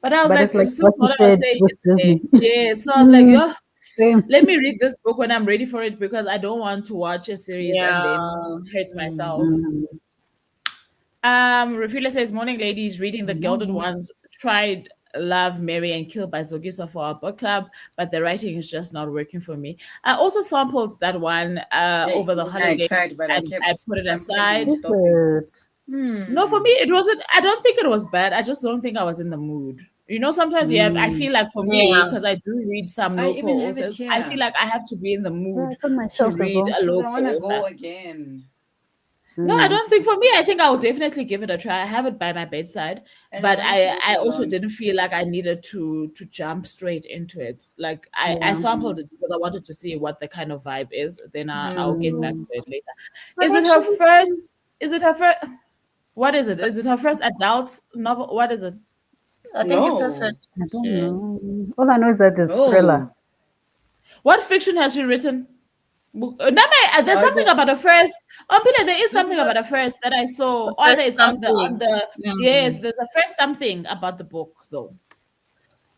But I was but like, it's like since what you what I was said saying with yesterday, Disney. yeah. So I was like, yeah, Same. let me read this book when I'm ready for it because I don't want to watch a series and then Yeah. hurt myself. Mm, Refila says, morning ladies, reading The Gilded Ones. Tried Love, Marry, and Kill by Zogiso for our book club, but the writing is just not working for me. I also sampled that one over the I holiday tried, but I and I kept put it sampling aside. and is stopping. it? No, for me, it wasn't. I don't think it was bad. I just don't think I was in the mood. You know, sometimes you have, I Mm, feel like for me, Yeah. because I do read some I local even have it authors, I feel here like I have to be in the yeah, mood it's on my to shelf as read well. a because I want to local go author. again. No, I Mm, don't think for me, I think I'll definitely give it a try. I have it by my bedside, And I but want to read I it also alone. didn't feel like I needed to jump straight into it. Like I yeah. sampled it because I wanted to see what the kind of vibe is. Then I'll get back Mm. to it later. But Is it her actually, first? Is it her first? What is it? Is it her first adult novel? What is it? I think it's her No, first I don't fiction. know. All I know is that it's thriller. no. What fiction has she written? There's I something go. about a first. Oh, Peter, there is This is something a about a first that I saw. The Always first on something. the Yeah. yes, there's a first something about the book though.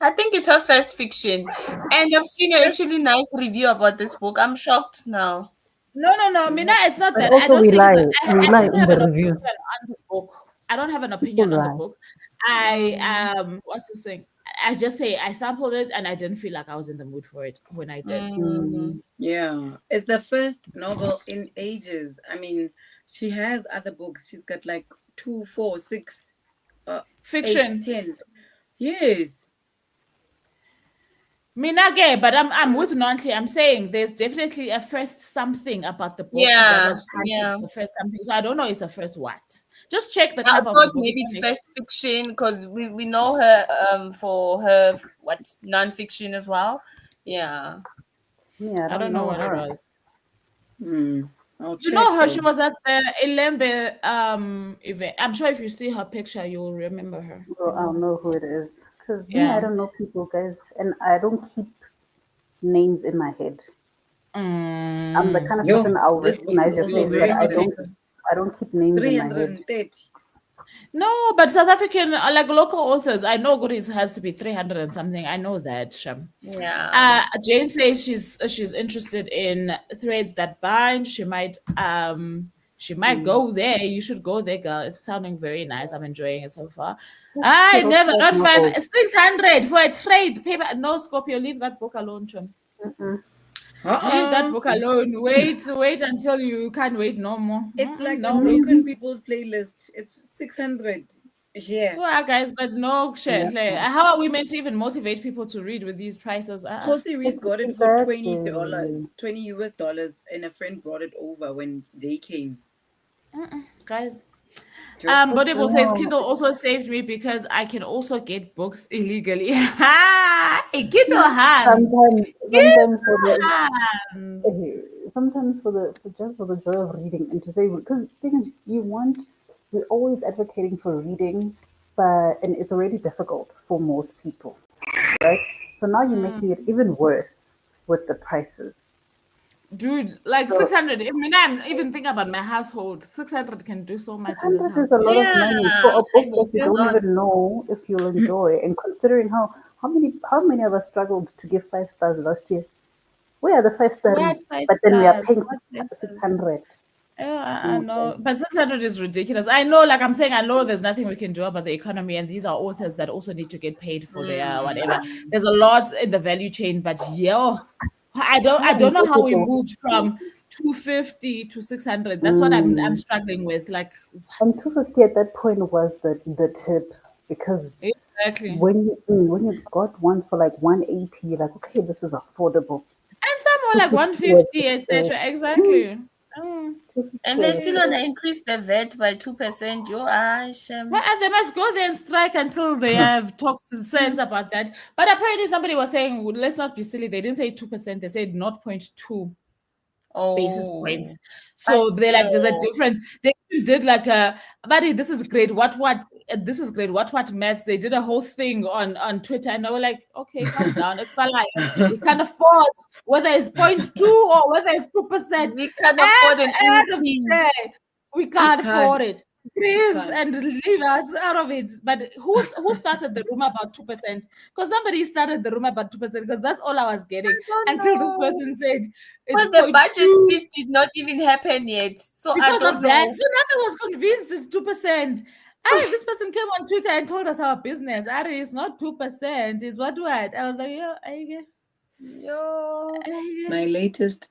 I think it's her first fiction. And I've seen an actually nice review about this book. I'm shocked now. No, Mina, it's not But that. I also don't we think it's. lie. We I lie don't in have the an review. opinion on the book. I don't have an People opinion on the lie. book. Mm, What's this thing? I just say I sampled it and I didn't feel like I was in the mood for it when I did. mm. Mm. Yeah, it's the first novel in ages. I mean, she has other books. She's got like 2, 4, 6, 8, Fiction. 10. Yes. Minage, but I'm with Nanti. I'm saying there's definitely a first something about the book that Yeah, was planted yeah. the first something. So I don't know it's the first what. Just check the I cover of the thought book. It's maybe not it's next. first fiction because we know her for her what non-fiction as well. Yeah. Me, I I don't don't know know what it her. was. I'll You check know her. She though. was at the Ilembe event. I'm sure if you see her picture, you'll remember her. Well, I'll know who it is. Because me, I Yeah. don't know people, guys. And I don't keep names in my head. I'm the Mm. kind of Yo, person I'll this book is recognize your also face, but very I don't expensive. I don't keep names in my head. 330. No, but South African, like local authors, I know Goodies has to be 300 and something. I know that. Yeah. Jane says she's interested in threads that bind. She might go there. You should go there, girl. It's sounding very nice. I'm enjoying it so far. I never not novels. 600 for a trade paper. No, Scorpio, leave that book alone, chum. Leave that book alone. Wait until you can't wait no more. It's like no a Broken People's playlist. It's 600. Yeah. Well, guys, but no shit. Like, how are we meant to even motivate people to read with these prices? Xoxo Reads got it for $20, $20 and a friend brought it over when they came. Guys. Bodebo says Kindle also saved me because I can also get books illegally. Hey, Kindle hands. Sometimes for the joy of reading and to say, because the thing is, we're always advocating for reading, and it's already difficult for most people, right? So now you're making it even worse with the prices. Dude, like 600. I mean, I'm even thinking about my household. 600 can do so much. 600 is a lot of money for a book that you don't even know if you'll enjoy. And considering how many of us struggled to give 5 stars last year? Where are the 5 stars? But then we are paying 600. Yeah, I know, but 600 is ridiculous. I know, like I'm saying, I know there's nothing we can do about the economy, and these are authors that also need to get paid for their whatever. There's a lot in the value chain, but I don't know how we moved from 250 to 600. That's what I'm struggling with. Like, and 250 at that point was the tip, because exactly when you got ones for like 180, you're like, okay, this is affordable. And some were like 150, etc. Exactly. And they're still gonna increase the VAT by 2%. They must go there and strike until they have talked sense about that. But apparently somebody was saying, well, let's not be silly. They didn't say 2%, they said 0.2 basis points. So they're like, there's a difference. They did like buddy, this is great. What this is great. What maths? They did a whole thing on Twitter, and they were like, okay, calm down. It's like we can't afford whether it's 0.2 or whether it's 2%. We can't afford an increase. We can't afford it. Please and leave us out of it. But who started the rumor about 2%? Because somebody started the rumor about 2%, because that's all I was getting until this person said because the budget speech did not even happen yet. So because I don't of know. that, so nothing was convinced it's 2%. This person came on Twitter and told us our business. Ari, it's not 2%. It's what? I was like, My latest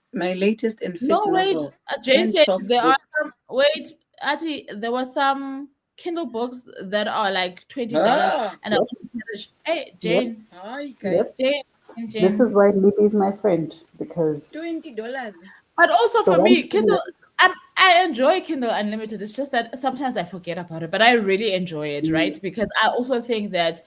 and fifth no, wait. novel. Jane said there are some. Wait, Ati, there were some Kindle books that are like $20, and I want to finish. Hey, Jane. Hi, guys. Jane. This is why Libby is my friend, because $20. But also for me, Kindle. I enjoy Kindle Unlimited. It's just that sometimes I forget about it, but I really enjoy it, right? Because I also think that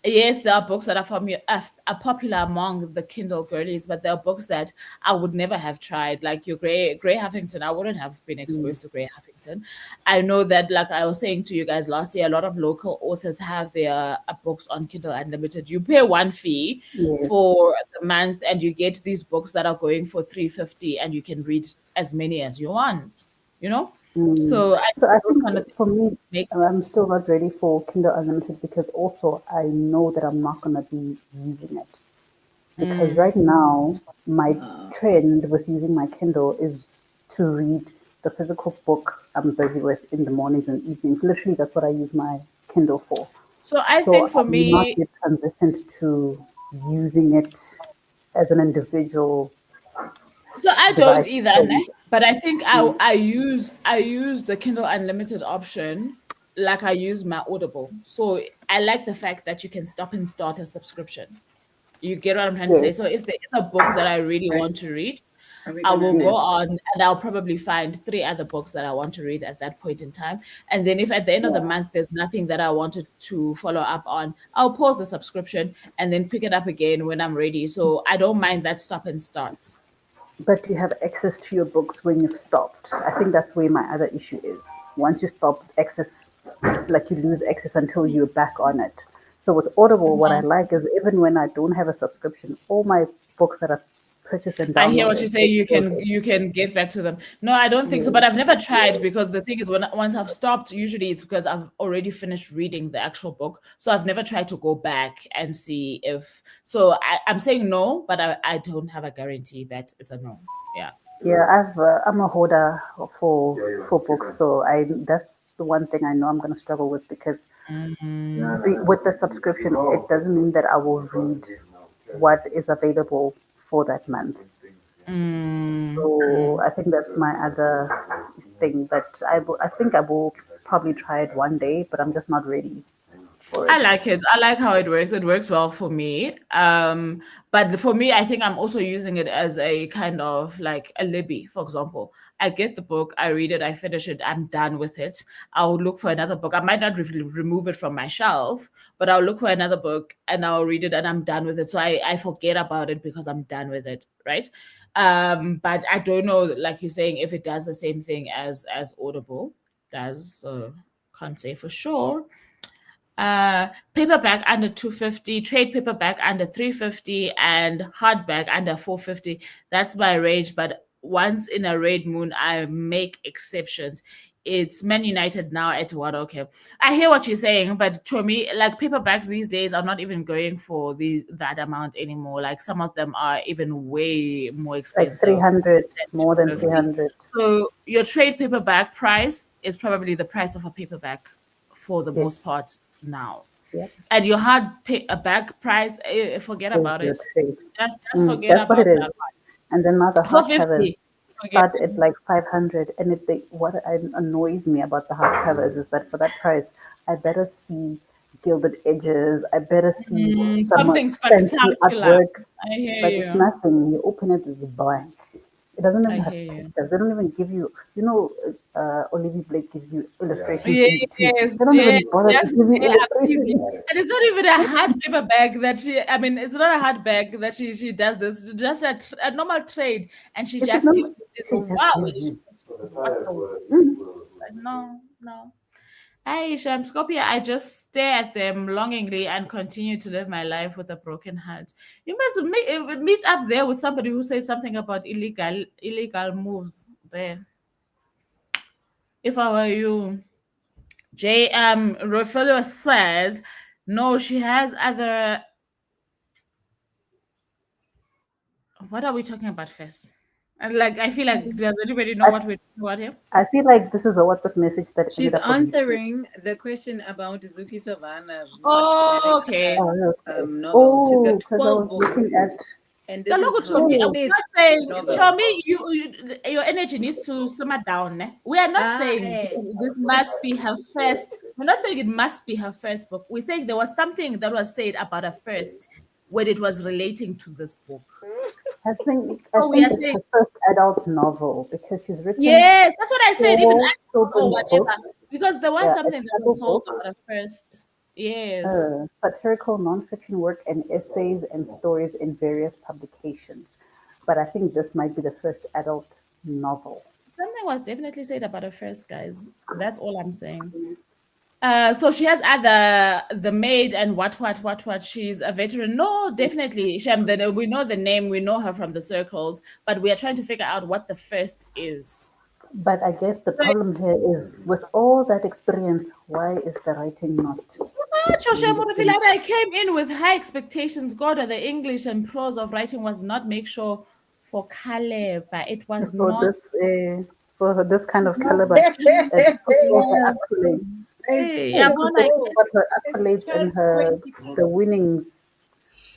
yes, there are books that are popular among the Kindle girlies, but there are books that I would never have tried. Like your Grey Huffington, I wouldn't have been exposed to Grey Huffington. I know that, like I was saying to you guys last year, a lot of local authors have their books on Kindle Unlimited. You pay one fee for the month, and you get these books that are going for $3.50, and you can read as many as you want. You know. So I think kind of for me, I'm still not ready for Kindle Unlimited, because also I know that I'm not going to be using it. Because right now, my trend with using my Kindle is to read the physical book I'm busy with in the mornings and evenings. Literally, that's what I use my Kindle for. So I think for me, not yet transitioned to using it as an individual. So I don't either, but I think I use the Kindle Unlimited option like I use my Audible. So I like the fact that you can stop and start a subscription. You get what I'm trying to say? So if there is a book that I really want to read, I will go on and I'll probably find 3 other books that I want to read at that point in time. And then if at the end of the month there's nothing that I wanted to follow up on, I'll pause the subscription and then pick it up again when I'm ready. So I don't mind that stop and start. But you have access to your books when you've stopped. I think that's where my other issue is. Once you stop access, like you lose access until you're back on it. So with Audible, what I like is even when I don't have a subscription, all my books that are purchase and download. I hear what you it. say. You can get back to them. No, I don't think so. But I've never tried, because the thing is, once I've stopped, usually it's because I've already finished reading the actual book. So I've never tried to go back and see if. So I'm saying no, but I don't have a guarantee that it's a no. Yeah. Yeah, I'm a hoarder for books, so that's the one thing I know I'm going to struggle with, because with the subscription, it doesn't mean that I will read what is available for that month. So I think that's my other thing. But I think I will probably try it one day, but I'm just not ready for it. I like it. I like how it works. It works well for me. But for me, I think I'm also using it as a kind of like a Libby, for example. I get the book, I read it, I finish it, I'm done with it. I'll look for another book. I might not remove it from my shelf, but I'll look for another book and I'll read it and I'm done with it. So I forget about it because I'm done with it, right? But I don't know, like you're saying, if it does the same thing as Audible does. Can't say for sure. Paperback under 250, trade paperback under 350, and hardback under 450. That's my range, but once in a red moon I make exceptions. It's Man United now at what? Okay, I hear what you're saying, but to me, like, paperbacks these days are not even going for that amount anymore. Like, some of them are even way more expensive, like 300, more than 300. So your trade paperback price is probably the price of a paperback for the most part now. Yep. And your hardback price, forget about it. Just forget that's about what it is. that. And then now the hardcovers 450. start at like 500. And what annoys me about the hardcovers is that for that price, I better see gilded edges. I better see something fancy spectacular. artwork. I hear but you. It's nothing. You open it, it's blank. It doesn't even have hear you. pictures. They don't even give you, Olivia Blake gives you illustrations. Yes, they don't even bother to give you illustrations. And it's not even a hard paperback that it's not a hard bag that she does this. It's just a normal trade. And she just gives you. No. Hey, Shamskopia, I just stare at them longingly and continue to live my life with a broken heart. You must meet up there with somebody who says something about illegal moves there. If I were you. Rofelio says, no, she has other. What are we talking about first? And I feel like, does anybody know what we're talking about here? I feel like this is a WhatsApp message that she's answering the question about Zuki Savannah. Oh, okay. Novels. She's got 12 books. And this Chomi, your energy needs to simmer down. We are not saying this must be her first. We're not saying it must be her first book. We're saying there was something that was said about her first when it was relating to this book. I think it's her first adult novel because she's written. Yes, that's what I said. Even or whatever, because there was something that was sold about her first. Yes. Satirical nonfiction work and essays and stories in various publications. But I think this might be the first adult novel. Something was definitely said about her first, guys. That's all I'm saying. So she has The Maid and what. She's a veteran. No, definitely. We know the name. We know her from the circles. But we are trying to figure out what the first is. But I guess the problem here is, with all that experience, why is the writing not? I came in with high expectations. God, the English and prose of writing was not make sure for caliber. It was for not for this kind of caliber. Accolades. But her accolades and the winnings,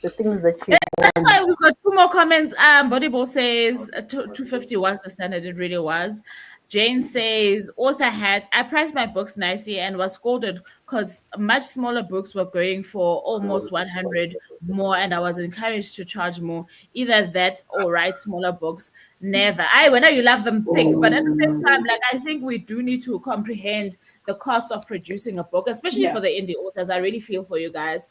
the things that she. That's why we've got two more comments. Bodyball says 250 was the standard. It really was. Jane says, author hat, I priced my books nicely and was scolded because much smaller books were going for almost 100 more, and I was encouraged to charge more. Either that or write smaller books. Never. When you love them thick, but at the same time, I think we do need to comprehend the cost of producing a book, especially for the indie authors. I really feel for you guys.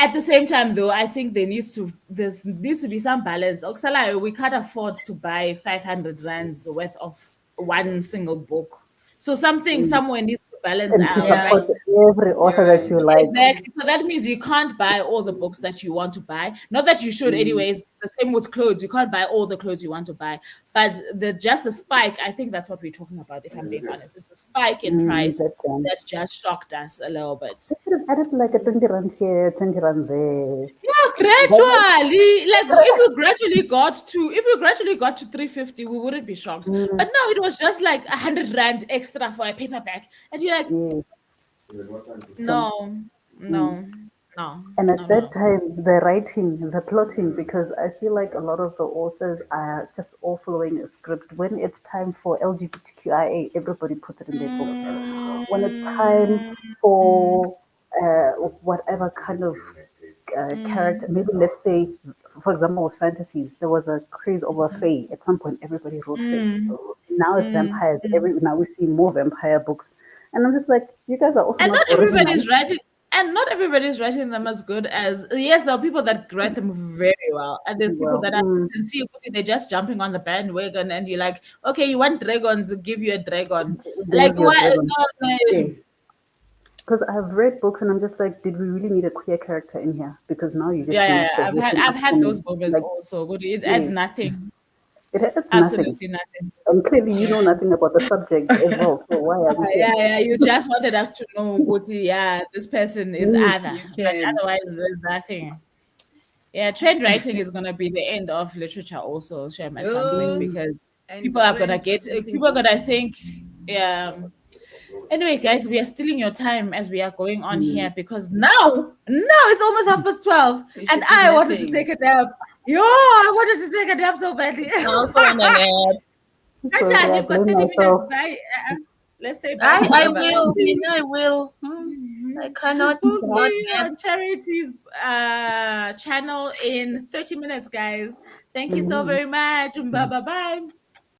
At the same time, though, I think there needs to be some balance. Oksala, we can't afford to buy 500 rands worth of one single book. So somewhere needs to balance out. Every author that you like. Exactly. So that means you can't buy all the books that you want to buy. Not that you should, anyways. the same with clothes. You can't buy all the clothes you want to buy. But the spike, I think that's what we're talking about, if I'm being honest. It's the spike in price that just shocked us a little bit. They should have added like a 20 rand here, 20 rand there. Yeah, gradually. Like if we gradually got to 350, we wouldn't be shocked. But no, it was just like 100 rand extra for a paperback. And you're like, no. And at that time, the writing, the plotting, because I feel like a lot of the authors are just all following a script. When it's time for LGBTQIA, everybody put it in their books. When it's time for whatever kind of character, maybe let's say, for example, with fantasies, there was a craze over Fae. At some point, everybody wrote Fae. Now it's vampires. Now we see more vampire books. And I'm just like, you guys are also not everybody's writing. And not everybody's writing them as good as, yes, there are people that write them very well. And there's people that you can see they're just jumping on the bandwagon and you're like, okay, you want dragons, give you a dragon. Like, what? Because I've read books and I'm just like, did we really need a queer character in here? Because now you just I've had those moments like, also. But it adds nothing. It adds absolutely nothing. And clearly, you know nothing about the subject as well. So why are we here? You just wanted us to know, this person is other. But otherwise, there's nothing. Yeah, trend writing is gonna be the end of literature, also, Shem, at some point, because people are gonna think, Anyway, guys, we are stealing your time as we are going on here because now it's almost 12, and I wanted to take a nap. I wanted to take a nap so badly. I also want a nap. Actually, you've got 30 minutes. Bye. Let's say bye. I will. I will. I cannot. We'll see you on Charity's channel in 30 minutes, guys. Thank you so very much. Bye.